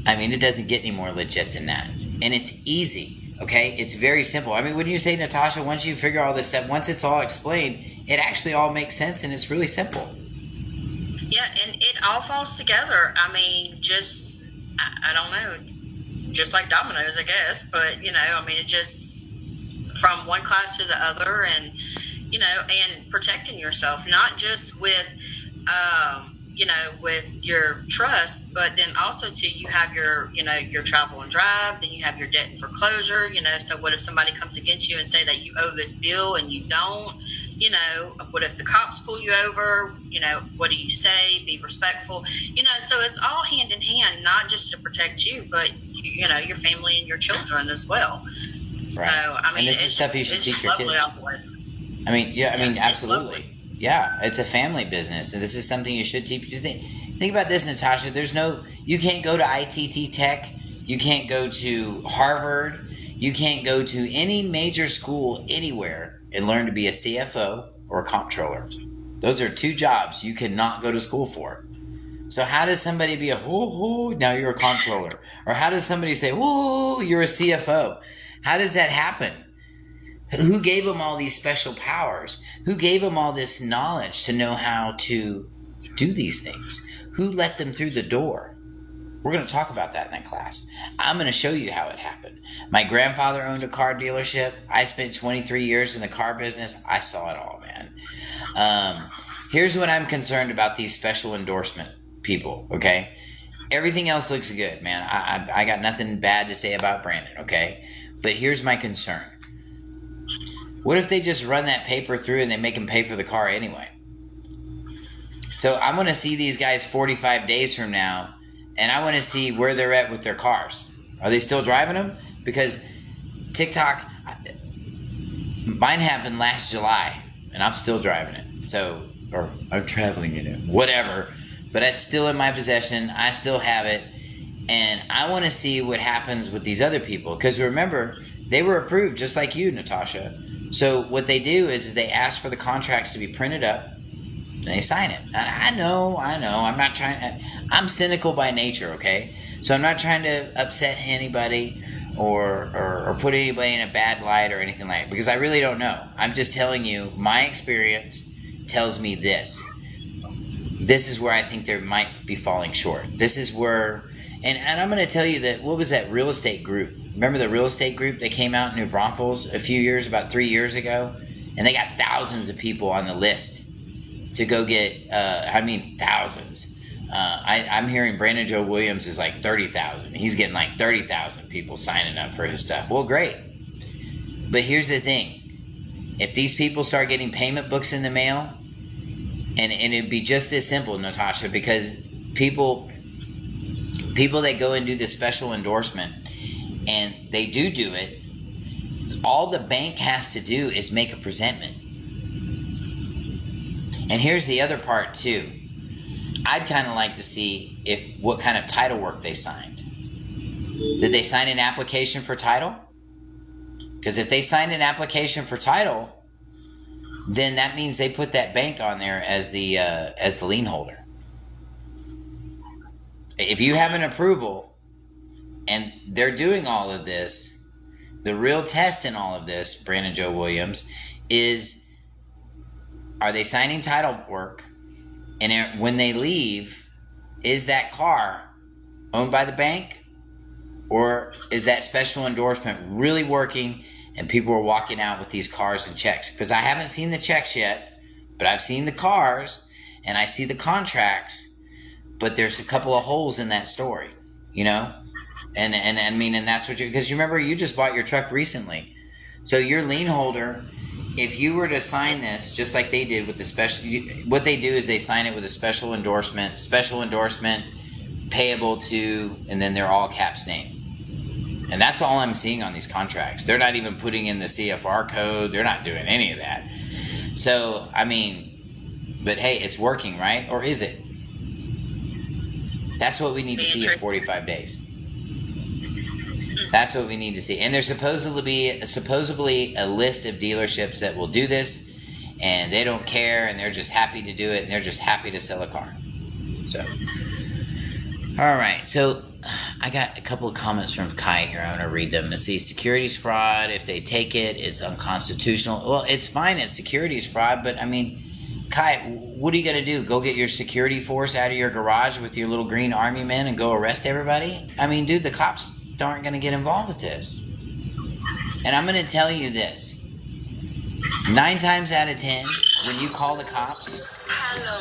I mean, it doesn't get any more legit than that. And it's easy. Okay, it's very simple. I mean, when you say, Natasha, once you figure all this stuff, once it's all explained, it actually all makes sense and it's really simple. Yeah, and it all falls together. I mean, just, I don't know, just like dominoes, I guess. But, I mean, it just, from one class to the other, and, and protecting yourself, not just with, with your trust, but then also too, you have your, your travel and drive, then you have your debt and foreclosure, so what if somebody comes against you and say that you owe this bill and you don't, what if the cops pull you over, what do you say? Be respectful, so it's all hand in hand, not just to protect you, but, your family and your children as well. Right. So, I mean, and this is stuff you should teach your kids. I mean, yeah, I mean, absolutely. Yeah, it's a family business, and this is something you should teach. Think about this, Natasha. You can't go to ITT Tech. You can't go to Harvard. You can't go to any major school anywhere and learn to be a CFO or a comptroller. Those are two jobs you cannot go to school for. So how does somebody be now you're a comptroller? Or how does somebody say, you're a CFO? How does that happen? Who gave them all these special powers? Who gave them all this knowledge to know how to do these things? Who let them through the door? We're going to talk about that in that class. I'm going to show you how it happened. My grandfather owned a car dealership. I spent 23 years in the car business. I saw it all, man. Here's what I'm concerned about these special endorsement people, okay? Everything else looks good, man. I got nothing bad to say about Brandon, okay? But here's my concern. What if they just run that paper through and they make them pay for the car anyway? So I want to see these guys 45 days from now, and I want to see where they're at with their cars. Are they still driving them? Because TikTok, mine happened last July, and I'm still driving it. So, or I'm traveling in it, whatever. But it's still in my possession. I still have it. And I want to see what happens with these other people. Because remember, they were approved just like you, Natasha. So what they do is they ask for the contracts to be printed up, and they sign it. And I know. I'm not trying. I'm cynical by nature, okay? So I'm not trying to upset anybody or put anybody in a bad light or anything like that, because I really don't know. I'm just telling you, my experience tells me this. This is where I think they might be falling short. This is where, and I'm going to tell you that, what was that real estate group? Remember the real estate group that came out in New Braunfels about 3 years ago? And they got thousands of people on the list to go get, thousands. I'm hearing Brandon Joe Williams is like 30,000. He's getting like 30,000 people signing up for his stuff. Well, great. But here's the thing. If these people start getting payment books in the mail, and it'd be just this simple, Natasha, because people that go and do this special endorsement, and they do it, all the bank has to do is make a presentment. And here's the other part too. I'd kind of like to see what kind of title work they signed. Did they sign an application for title? Because if they signed an application for title, then that means they put that bank on there as the lien holder. If you have an approval and they're doing all of this, the real test in all of this, Brandon Joe Williams, is are they signing title work? And when they leave, is that car owned by the bank? Or is that special endorsement really working and people are walking out with these cars and checks? Because I haven't seen the checks yet, but I've seen the cars and I see the contracts, but there's a couple of holes in that story, you know? And I mean, and that's what because you remember you just bought your truck recently. So your lien holder, if you were to sign this, just like they did with the special, what they do is they sign it with a special endorsement payable to, and then their all caps name. And that's all I'm seeing on these contracts. They're not even putting in the CFR code. They're not doing any of that. So, I mean, but hey, it's working, right? Or is it? That's what we need to see in 45 days. That's what we need to see. And there's supposedly a list of dealerships that will do this, and they don't care, and they're just happy to do it, and they're just happy to sell a car. So, all right. So I got a couple of comments from Kai here. I want to read them to see. Securities fraud. If they take it, it's unconstitutional. Well, it's fine. It's securities fraud, but I mean, Kai, what are you going to do? Go get your security force out of your garage with your little green army men and go arrest everybody? I mean, dude, the cops aren't going to get involved with this. And I'm going to tell you this. 9 times out of 10, when you call the cops... Hello,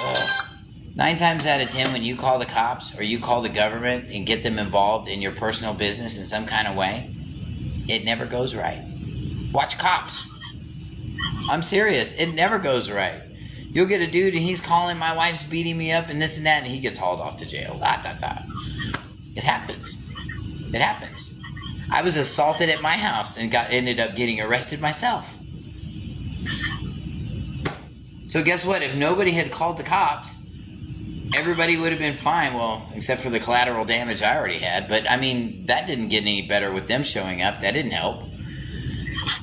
Moto. 9 times out of 10, when you call the cops or you call the government and get them involved in your personal business in some kind of way, it never goes right. Watch Cops. I'm serious. It never goes right. You'll get a dude and he's calling, my wife's beating me up and this and that, and he gets hauled off to jail. It happens. It happens. I was assaulted at my house and ended up getting arrested myself. So guess what? If nobody had called the cops, everybody would have been fine. Well, except for the collateral damage I already had. But I mean, that didn't get any better with them showing up. That didn't help.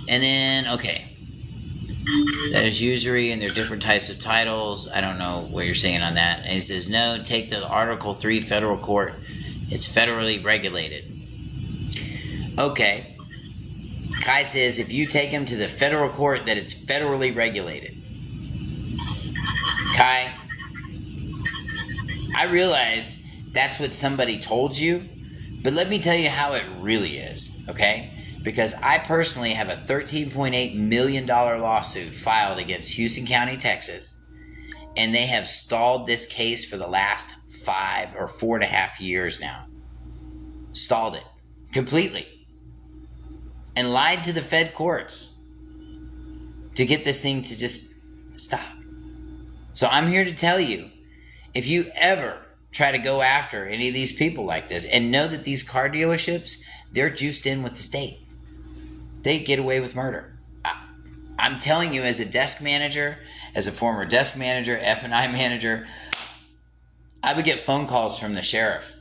And then, okay. That is usury and there are different types of titles. I don't know what you're saying on that. And he says, no, take the Article 3 federal court. It's federally regulated. Okay. Kai says if you take him to the federal court that it's federally regulated. Kai, I realize that's what somebody told you, but let me tell you how it really is, okay? Because I personally have a $13.8 million lawsuit filed against Houston County, Texas, and they have stalled this case for the last 5 or 4.5 years now. Stalled it completely and lied to the Fed courts to get this thing to just stop. So I'm here to tell you, if you ever try to go after any of these people like this, and know that these car dealerships, they're juiced in with the state. They get away with murder. I'm telling you, as a desk manager, as a former desk manager, F&I manager, I would get phone calls from the sheriff.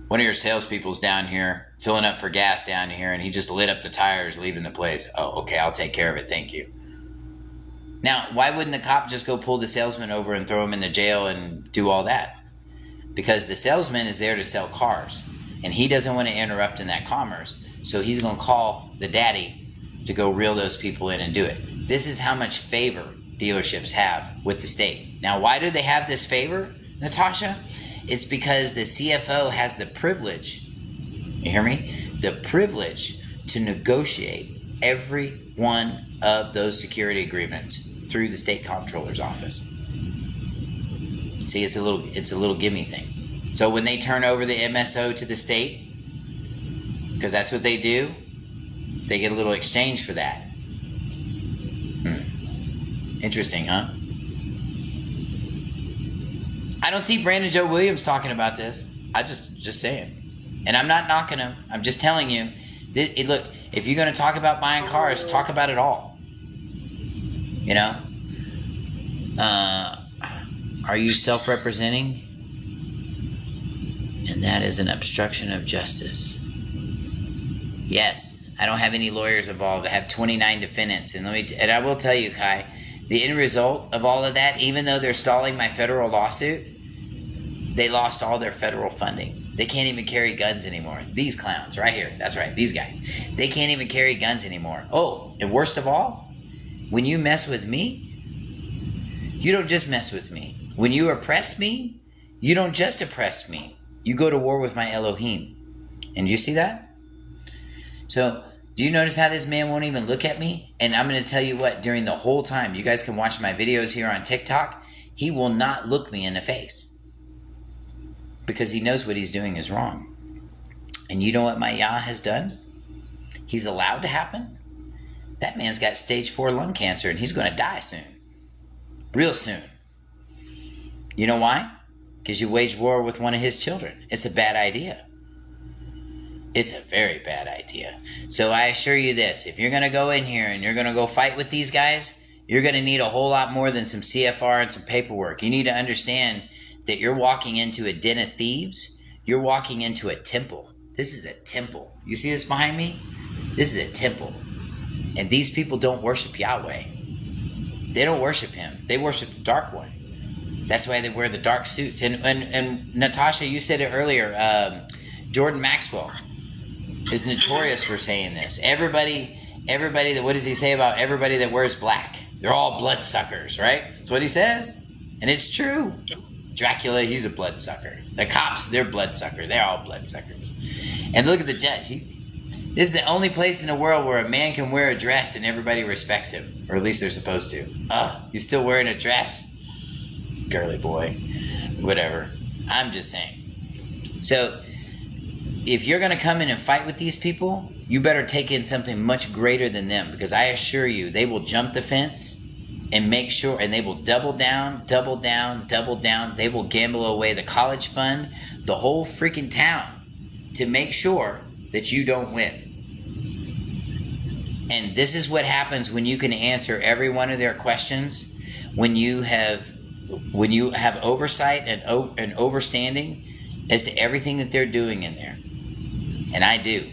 One of your salespeople's down here, filling up for gas down here, and he just lit up the tires leaving the place. Oh, okay, I'll take care of it, thank you. Now, why wouldn't the cop just go pull the salesman over and throw him in the jail and do all that? Because the salesman is there to sell cars, and he doesn't want to interrupt in that commerce, so he's going to call the daddy to go reel those people in and do it. This is how much favor dealerships have with the state. Now, why do they have this favor, Natasha? It's because the CFO has the privilege, you hear me? The privilege to negotiate every one of those security agreements through the state comptroller's office. See, it's a little gimme thing. So when they turn over the MSO to the state, because that's what they do, they get a little exchange for that. Interesting, huh? I don't see Brandon Joe Williams talking about this. I'm just saying. And I'm not knocking him. I'm just telling you. Look, if you're going to talk about buying cars, talk about it all. You know? Are you self-representing? And that is an obstruction of justice. Yes. I don't have any lawyers involved. I have 29 defendants. And I will tell you, Kai, the end result of all of that, even though they're stalling my federal lawsuit, they lost all their federal funding. They can't even carry guns anymore. These clowns right here. That's right. These guys. They can't even carry guns anymore. Oh, and worst of all, when you mess with me, you don't just mess with me. When you oppress me, you don't just oppress me. You go to war with my Elohim. And you see that? So, do you notice how this man won't even look at me? And I'm going to tell you what, during the whole time, you guys can watch my videos here on TikTok, he will not look me in the face. Because he knows what he's doing is wrong. And you know what my Yah has done? He's allowed to happen. That man's got stage 4 lung cancer and he's going to die soon. Real soon. You know why? Because you waged war with one of his children. It's a bad idea. It's a very bad idea. So I assure you this, if you're going to go in here and you're going to go fight with these guys, you're going to need a whole lot more than some CFR and some paperwork. You need to understand that you're walking into a den of thieves. You're walking into a temple. This is a temple. You see this behind me? This is a temple. And these people don't worship Yahweh. They don't worship him. They worship the Dark One. That's why they wear the dark suits. And Natasha, you said it earlier, Jordan Maxwell is notorious for saying this. Everybody that, what does he say about everybody that wears black? They're all bloodsuckers, right? That's what he says. And it's true. Dracula, he's a bloodsucker. The cops, they're bloodsuckers. They're all bloodsuckers. And look at the judge. This is the only place in the world where a man can wear a dress and everybody respects him. Or at least they're supposed to. You still wearing a dress? Girly boy. Whatever. I'm just saying. So, if you're going to come in and fight with these people, you better take in something much greater than them. Because I assure you, they will jump the fence and make sure, and they will double down. They will gamble away the college fund, the whole freaking town, to make sure that you don't win. And this is what happens when you can answer every one of their questions, when you have oversight and overstanding as to everything that they're doing in there. And I do.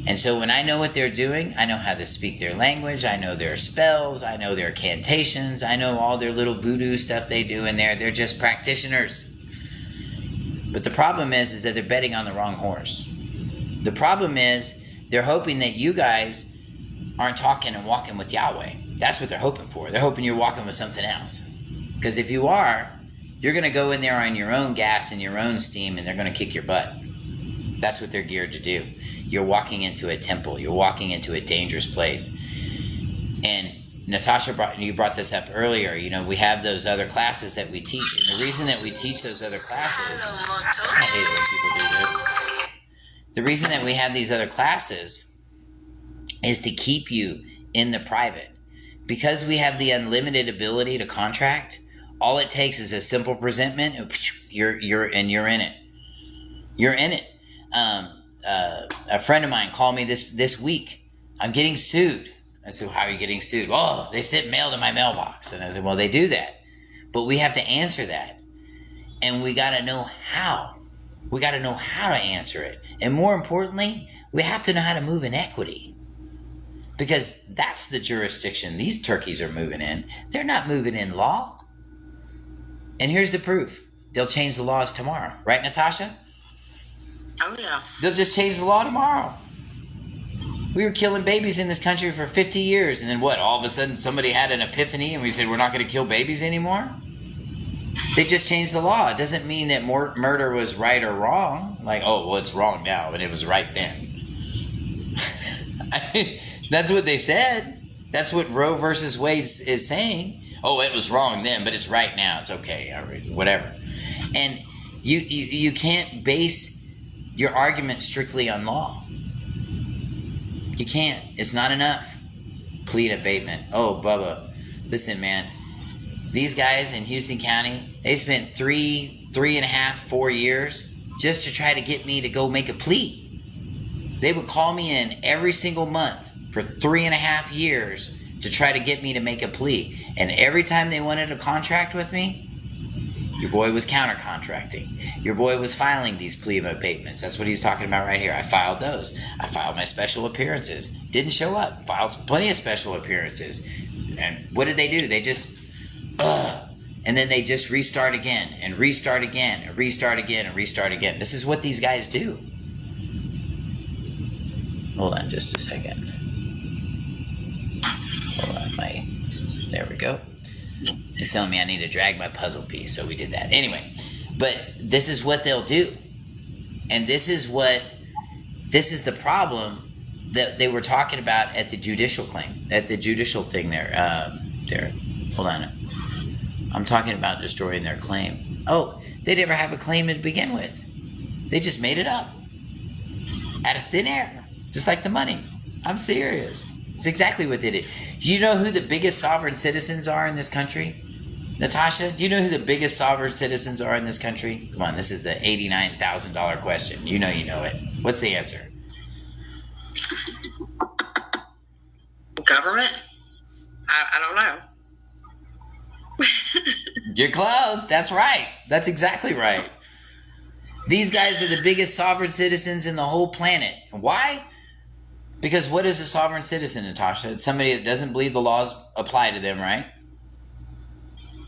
And so when I know what they're doing, I know how to speak their language, I know their spells, I know their cantations, I know all their little voodoo stuff they do in there. They're just practitioners. But the problem is that they're betting on the wrong horse. The problem is they're hoping that you guys aren't talking and walking with Yahweh. That's what they're hoping for. They're hoping you're walking with something else. Because if you are, you're going to go in there on your own gas and your own steam and they're going to kick your butt. That's what they're geared to do. You're walking into a temple. You're walking into a dangerous place. And Natasha, you brought this up earlier. You know, we have those other classes that we teach. And the reason that we teach those other classes, I hate it when people do this. The reason that we have these other classes is to keep you in the private. Because we have the unlimited ability to contract, all it takes is a simple presentment. You're in it. You're in it. A friend of mine called me this week. I'm getting sued. I said, how are you getting sued? Oh, they sent mail to my mailbox. And I said, well, they do that. But we have to answer that. And we got to know how. We got to know how to answer it. And more importantly, we have to know how to move in equity. Because that's the jurisdiction these turkeys are moving in. They're not moving in law. And here's the proof. They'll change the laws tomorrow. Right, Natasha? Oh, yeah. They'll just change the law tomorrow. We were killing babies in this country for 50 years. And then what? All of a sudden somebody had an epiphany and we said we're not going to kill babies anymore? They just changed the law. It doesn't mean that murder was right or wrong. Like, oh, well, it's wrong now, but it was right then. I mean, that's what they said. That's what Roe versus Wade is saying. Oh, it was wrong then, but it's right now. It's okay, whatever. And you can't base your argument strictly on law. You can't. It's not enough. Plead abatement. Oh, Bubba, listen, man. These guys in Houston County, they spent 3.5, 4 years just to try to get me to go make a plea. They would call me in every single month for 3.5 years to try to get me to make a plea. And every time they wanted a contract with me, Your boy was counter-contracting. Your boy was filing these plea abatements. That's what he's talking about right here. I filed those. I filed my special appearances. Didn't show up. Filed plenty of special appearances. And what did they do? They just, and then they just restart again, and restart again, and restart again, and restart again. This is what these guys do. Hold on just a second. Hold on, there we go. It's telling me I need to drag my puzzle piece, so we did that. Anyway, but this is what they'll do. And this is the problem that they were talking about at the judicial claim, at the judicial thing there. Hold on. I'm talking about destroying their claim. Oh, they never have a claim to begin with. They just made it up out of thin air, just like the money. I'm serious. It's exactly what they did. Do you know who the biggest sovereign citizens are in this country? Natasha, do you know who the biggest sovereign citizens are in this country? Come on, this is the $89,000 question. You know it. What's the answer? Government? I don't know. You're close. That's right. That's exactly right. These guys are the biggest sovereign citizens in the whole planet. Why? Because what is a sovereign citizen, Natasha? It's somebody that doesn't believe the laws apply to them, right?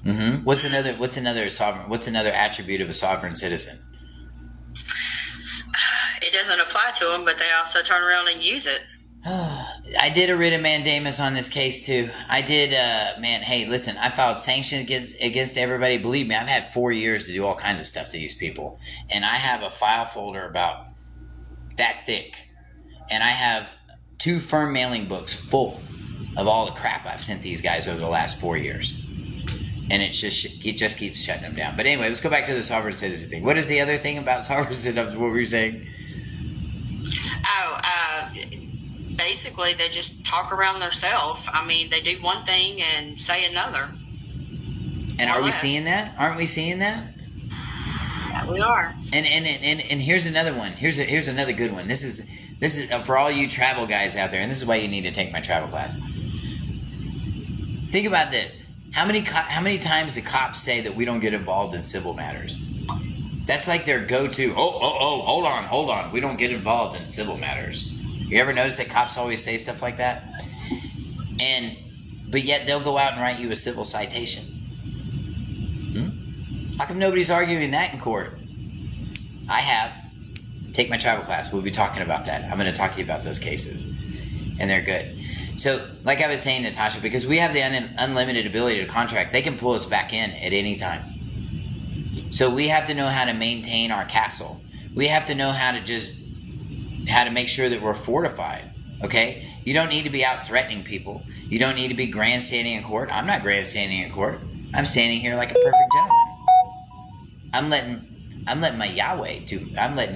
Mm-hmm. What's another attribute of a sovereign citizen? It doesn't apply to them, but they also turn around and use it. I did a writ of mandamus on this case too. I did, hey, listen, I filed sanctions against everybody. Believe me, I've had 4 years to do all kinds of stuff to these people. And I have a file folder about that thick. And I have 2 firm mailing books full of all the crap I've sent these guys over the last 4 years. And it just keeps shutting them down. But anyway, let's go back to the sovereign citizen thing. What is the other thing about sovereign citizen? What were you saying? Basically, they just talk around themselves. I mean, they do one thing and say another. And are we seeing that? Aren't we seeing that? Yeah, we are. And here's another one. Here's another good one. This is for all you travel guys out there, and this is why you need to take my travel class. Think about this. How many times do cops say that we don't get involved in civil matters? That's like their go-to. Oh, hold on. We don't get involved in civil matters. You ever notice that cops always say stuff like that? But yet they'll go out and write you a civil citation. How come nobody's arguing that in court? I have. Take my travel class. We'll be talking about that. I'm going to talk to you about those cases. And they're good. So, like I was saying, Natasha, because we have the unlimited ability to contract, they can pull us back in at any time. So we have to know how to maintain our castle. We have to know how to make sure that we're fortified, okay? You don't need to be out threatening people. You don't need to be grandstanding in court. I'm not grandstanding in court. I'm standing here like a perfect gentleman. I'm letting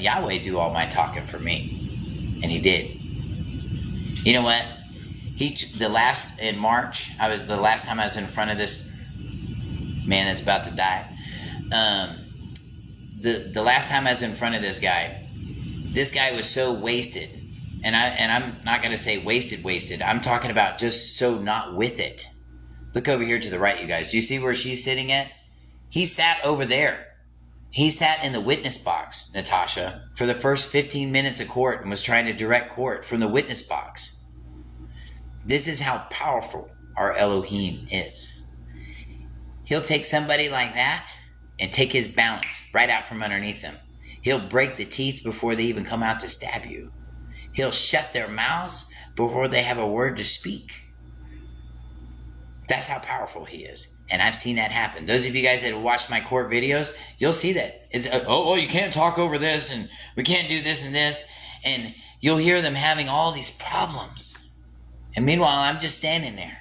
Yahweh do all my talking for me. And he did. You know what? The last time I was in front of this man that's about to die. The last time I was in front of this guy was so wasted, and I'm not going to say wasted. I'm talking about just so not with it. Look over here to the right, you guys. Do you see where she's sitting at? He sat over there. He sat in the witness box, Natasha, for the first 15 minutes of court and was trying to direct court from the witness box. This is how powerful our Elohim is. He'll take somebody like that and take his balance right out from underneath them. He'll break the teeth before they even come out to stab you. He'll shut their mouths before they have a word to speak. That's how powerful he is. And I've seen that happen. Those of you guys that have watched my court videos, you'll see that. It's, you can't talk over this, and we can't do this and this. And you'll hear them having all these problems. And meanwhile, I'm just standing there.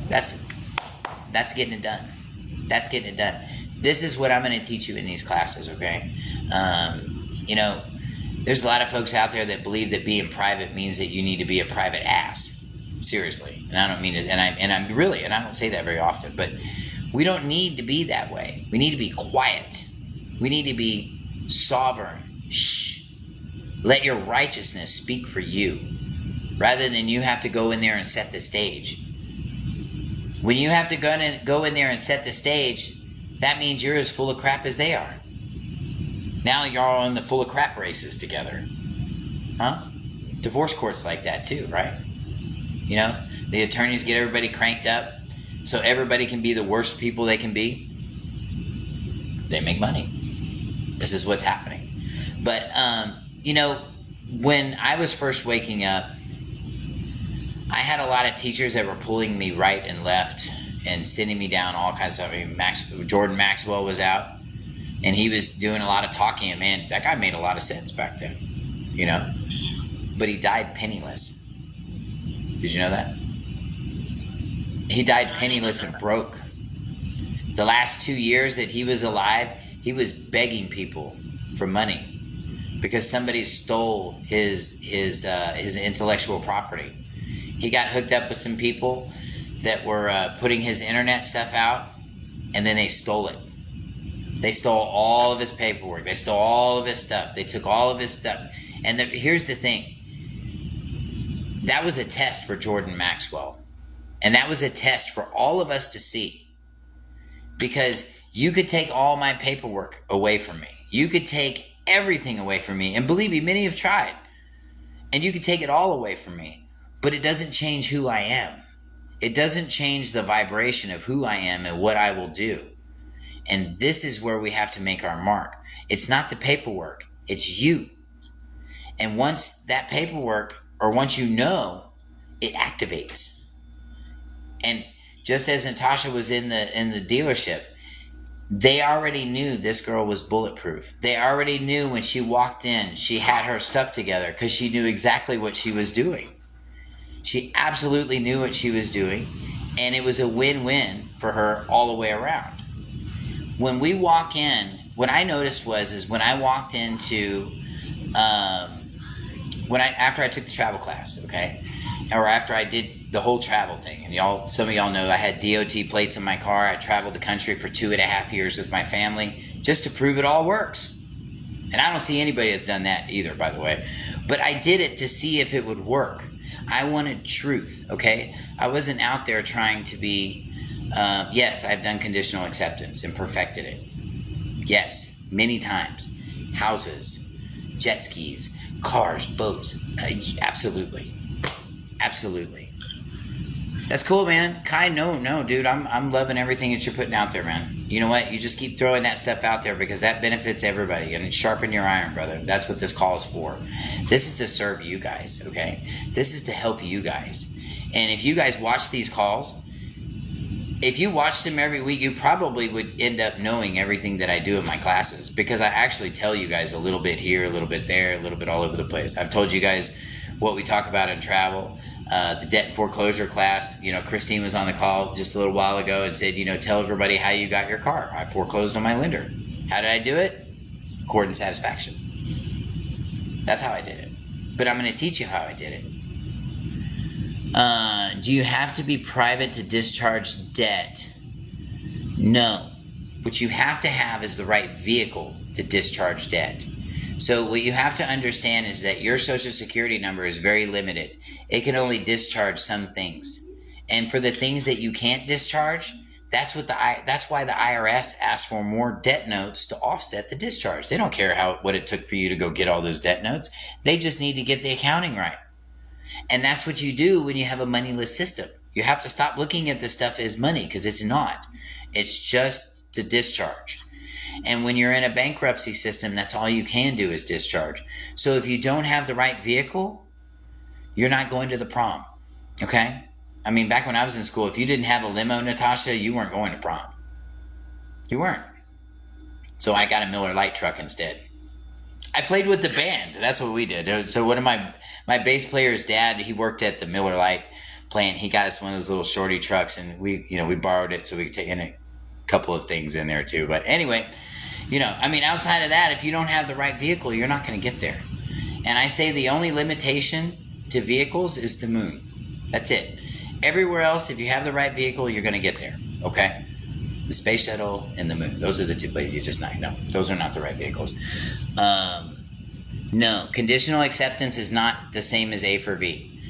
That's getting it done. That's getting it done. This is what I'm going to teach you in these classes, okay? There's a lot of folks out there that believe that being private means that you need to be a private ass. Seriously. And I don't mean it, and I don't say that very often, but we don't need to be that way. We need to be quiet. We need to be sovereign. Shh. Let your righteousness speak for you, rather than you have to go in there and set the stage. When you have to go in there and set the stage, that means you're as full of crap as they are. Now you're all in the full of crap races together. Huh? Divorce court's like that too, right? You know, the attorneys get everybody cranked up so everybody can be the worst people they can be. They make money. This is what's happening. But, you know, when I was first waking up, I had a lot of teachers that were pulling me right and left and sending me down all kinds of stuff. I mean, Jordan Maxwell was out, and he was doing a lot of talking. And man, that guy made a lot of sense back then, you know. But he died penniless. Did you know that? He died penniless and broke. The last 2 years that he was alive, he was begging people for money because somebody stole his intellectual property. He got hooked up with some people that were putting his internet stuff out, and then they stole it. They stole all of his paperwork. They stole all of his stuff. They took all of his stuff. And here's the thing. That was a test for Jordan Maxwell. And that was a test for all of us to see. Because you could take all my paperwork away from me. You could take everything away from me. And believe me, many have tried. And you could take it all away from me. But it doesn't change who I am. It doesn't change the vibration of who I am and what I will do. And this is where we have to make our mark. It's not the paperwork. It's you. And once that paperwork, or once you know, it activates. And just as Natasha was in the dealership, they already knew this girl was bulletproof. They already knew when she walked in, she had her stuff together because she knew exactly what she was doing. She absolutely knew what she was doing, and it was a win-win for her all the way around. When we walk in, what I noticed is when I walked into, after I took the travel class, okay, or after I did the whole travel thing, and some of y'all know I had DOT plates in my car. I traveled the country for 2.5 years with my family just to prove it all works. And I don't see anybody that's done that either, by the way. But I did it to see if it would work. I wanted truth, okay? I wasn't out there trying to be, yes, I've done conditional acceptance and perfected it. Yes, many times. Houses, jet skis, cars, boats. Absolutely. Absolutely. That's cool, man. Kai, no, dude. I'm loving everything that you're putting out there, man. You know what? You just keep throwing that stuff out there because that benefits everybody. And sharpen your iron, brother. That's what this call is for. This is to serve you guys, okay? This is to help you guys. And if you guys watch these calls, if you watch them every week, you probably would end up knowing everything that I do in my classes because I actually tell you guys a little bit here, a little bit there, a little bit all over the place. I've told you guys what we talk about in travel. The debt and foreclosure class, you know, Christine was on the call just a little while ago and said, you know, tell everybody how you got your car. I foreclosed on my lender. How did I do it? Accord and satisfaction. That's how I did it. But I'm going to teach you how I did it. Do you have to be private to discharge debt? No. What you have to have is the right vehicle to discharge debt. So what you have to understand is that your Social Security number is very limited. It can only discharge some things. And for the things that you can't discharge, that's why the IRS asks for more debt notes to offset the discharge. They don't care what it took for you to go get all those debt notes. They just need to get the accounting right. And that's what you do when you have a moneyless system. You have to stop looking at this stuff as money because it's not. It's just to discharge. And when you're in a bankruptcy system, that's all you can do is discharge. So if you don't have the right vehicle, you're not going to the prom, okay? I mean, back when I was in school, if you didn't have a limo, Natasha, you weren't going to prom. You weren't. So I got a Miller Lite truck instead. I played with the band. That's what we did. So one of my bass player's dad, he worked at the Miller Lite plant. He got us one of those little shorty trucks, and we borrowed it so we could take in a couple of things in there too. But anyway, outside of that, if you don't have the right vehicle, you're not going to get there. And I say the only limitation to vehicles is the moon. That's it. Everywhere else, if you have the right vehicle, you're going to get there. Okay? The space shuttle and the moon. Those are the two places you just not know. Those are not the right vehicles. No, conditional acceptance is not the same as A for V.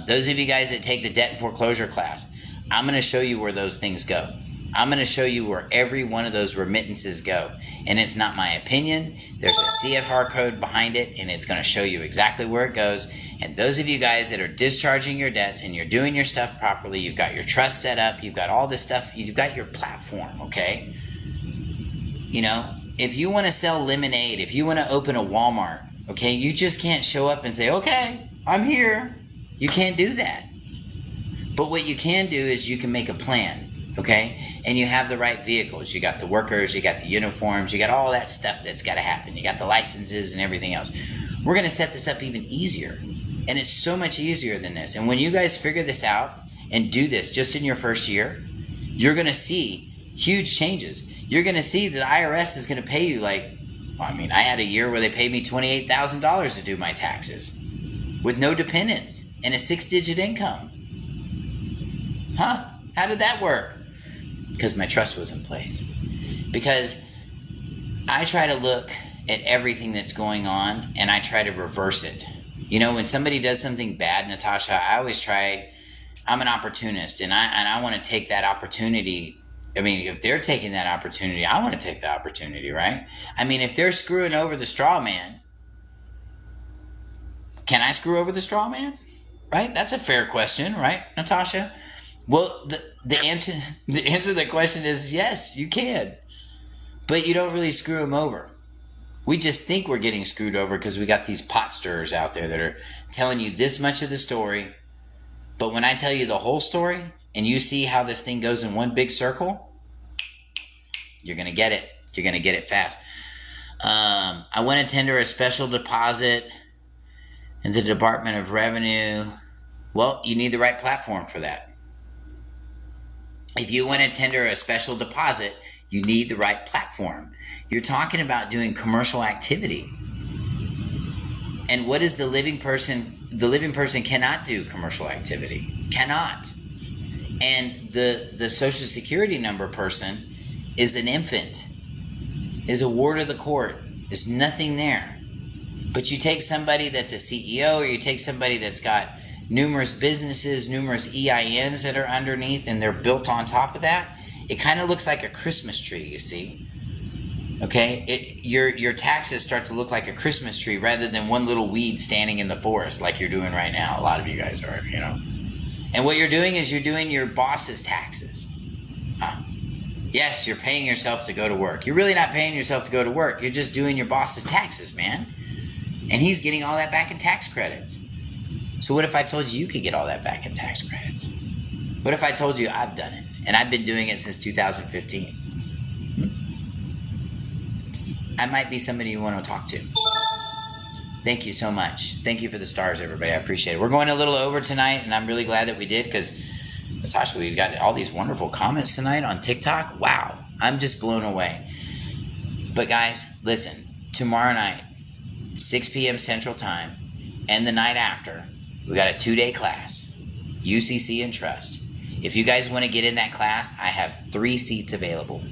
Those of you guys that take the debt and foreclosure class, I'm going to show you where those things go. I'm going to show you where every one of those remittances go. And it's not my opinion. There's a CFR code behind it, and it's going to show you exactly where it goes. And those of you guys that are discharging your debts and you're doing your stuff properly, you've got your trust set up, you've got all this stuff, you've got your platform, okay? You know, if you want to sell lemonade, if you want to open a Walmart, okay, you just can't show up and say, okay, I'm here. You can't do that. But what you can do is you can make a plan, okay? And you have the right vehicles. You got the workers, you got the uniforms, you got all that stuff that's got to happen. You got the licenses and everything else. We're going to set this up even easier. And it's so much easier than this. And when you guys figure this out and do this just in your first year, you're going to see huge changes. You're going to see that the IRS is going to pay you like, well, I mean, I had a year where they paid me $28,000 to do my taxes with no dependents and a 6-digit income. Huh? How did that work? Because my trust was in place. Because I try to look at everything that's going on and I try to reverse it. You know, when somebody does something bad, Natasha, I always try, I'm an opportunist and I want to take that opportunity. I mean, if they're taking that opportunity, I want to take the opportunity, right? I mean, if they're screwing over the straw man, can I screw over the straw man? Right? That's a fair question, right, Natasha? Well, the answer to that question is yes, you can. But you don't really screw them over. We just think we're getting screwed over because we got these pot stirrers out there that are telling you this much of the story. But when I tell you the whole story and you see how this thing goes in one big circle, you're going to get it. You're going to get it fast. I want to tender a special deposit in the Department of Revenue. Well, you need the right platform for that. If you want to tender a special deposit, you need the right platform. You're talking about doing commercial activity. And what is the living person? The living person cannot do commercial activity. Cannot. And the Social Security number person is an infant, is a ward of the court, is nothing there. But you take somebody that's a CEO, or you take somebody that's got numerous businesses, numerous EINs that are underneath, and they're built on top of that, it kind of looks like a Christmas tree, you see. Okay? Your taxes start to look like a Christmas tree rather than one little weed standing in the forest like you're doing right now. A lot of you guys are, you know. And what you're doing is you're doing your boss's taxes. Yes, you're paying yourself to go to work. You're really not paying yourself to go to work. You're just doing your boss's taxes, man. And he's getting all that back in tax credits. So what if I told you you could get all that back in tax credits? What if I told you I've done it? And I've been doing it since 2015. I might be somebody you want to talk to. Thank you so much. Thank you for the stars, everybody. I appreciate it. We're going a little over tonight, and I'm really glad that we did because, Natasha, we've got all these wonderful comments tonight on TikTok. Wow. I'm just blown away. But guys, listen, tomorrow night, 6 p.m. Central Time, and the night after, we got a 2-day class, UCC and Trust. If you guys want to get in that class, I have 3 seats available.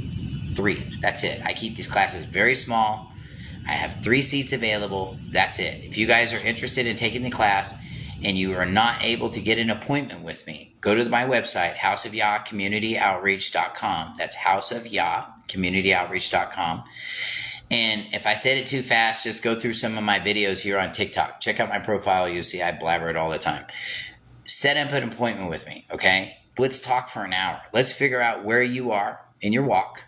3. That's it. I keep these classes very small. I have 3 seats available. That's it. If you guys are interested in taking the class and you are not able to get an appointment with me, go to my website, houseofyahcommunityoutreach.com. That's houseofyahcommunityoutreach.com. And if I said it too fast, just go through some of my videos here on TikTok. Check out my profile. You'll see I blabber it all the time. Set up an appointment with me, okay? Let's talk for an hour. Let's figure out where you are in your walk,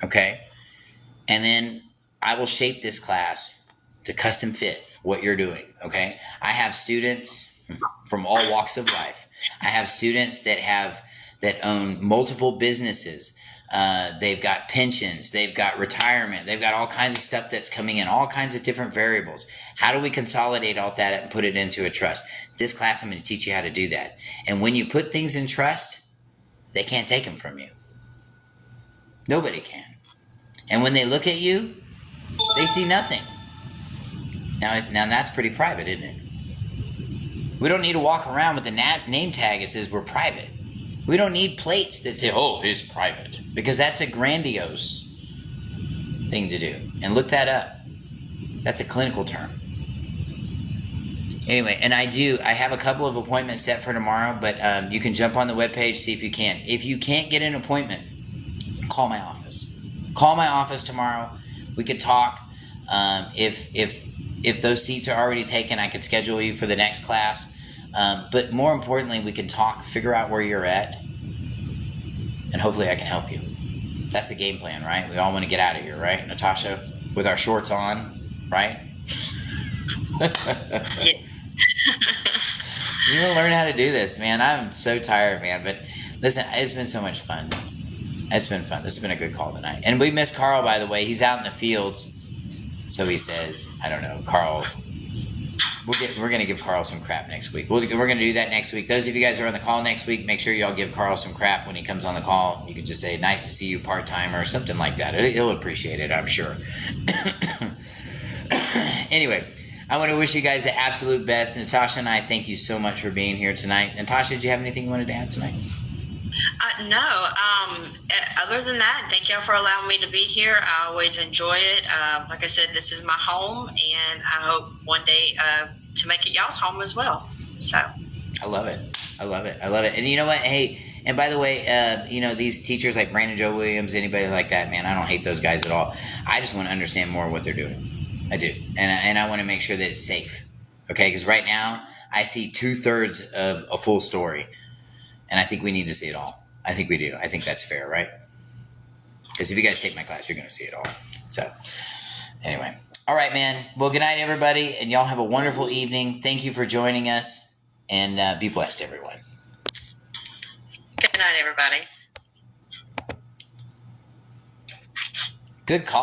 okay? And then I will shape this class to custom fit what you're doing, okay? I have students from all walks of life. I have students that own multiple businesses. They've got pensions, they've got retirement, they've got all kinds of stuff that's coming in, all kinds of different variables. How do we consolidate all that and put it into a trust? This class, I'm going to teach you how to do that. And when you put things in trust, they can't take them from you. Nobody can. And when they look at you, they see nothing. Now that's pretty private, isn't it? We don't need to walk around with a name tag that says we're private. We don't need plates that say, oh, it's private, because that's a grandiose thing to do. And look that up. That's a clinical term. Anyway, and I have a couple of appointments set for tomorrow, but you can jump on the webpage, see if you can. If you can't get an appointment, call my office. Call my office tomorrow. We could talk. If those seats are already taken, I could schedule you for the next class. But more importantly, we can talk, figure out where you're at, and hopefully I can help you. That's the game plan, right? We all want to get out of here, right, Natasha? With our shorts on, right? Yeah. You want to learn how to do this, man. I'm so tired, man. But listen, it's been so much fun. It's been fun. This has been a good call tonight. And we miss Carl, by the way. He's out in the fields. So he says, I don't know, Carl. We're going to give Carl some crap next week. We're going to do that next week. Those of you guys who are on the call next week, make sure y'all give Carl some crap when he comes on the call. You can just say, nice to see you, part-timer, or something like that. He'll appreciate it, I'm sure. Anyway, I want to wish you guys the absolute best. Natasha and I thank you so much for being here tonight. Natasha, did you have anything you wanted to add tonight? No. Other than that, thank y'all for allowing me to be here. I always enjoy it. Like I said, this is my home, and I hope one day to make it y'all's home as well. So I love it. I love it. I love it. And you know what? Hey, and by the way, these teachers like Brandon Joe Williams, anybody like that, man, I don't hate those guys at all. I just want to understand more what they're doing. I do. And I want to make sure that it's safe. Okay? Because right now, I see 2/3 of a full story. And I think we need to see it all. I think we do. I think that's fair, right? Because if you guys take my class, you're going to see it all. So, anyway. All right, man. Well, good night, everybody. And y'all have a wonderful evening. Thank you for joining us. And be blessed, everyone. good night, everybody. Good call.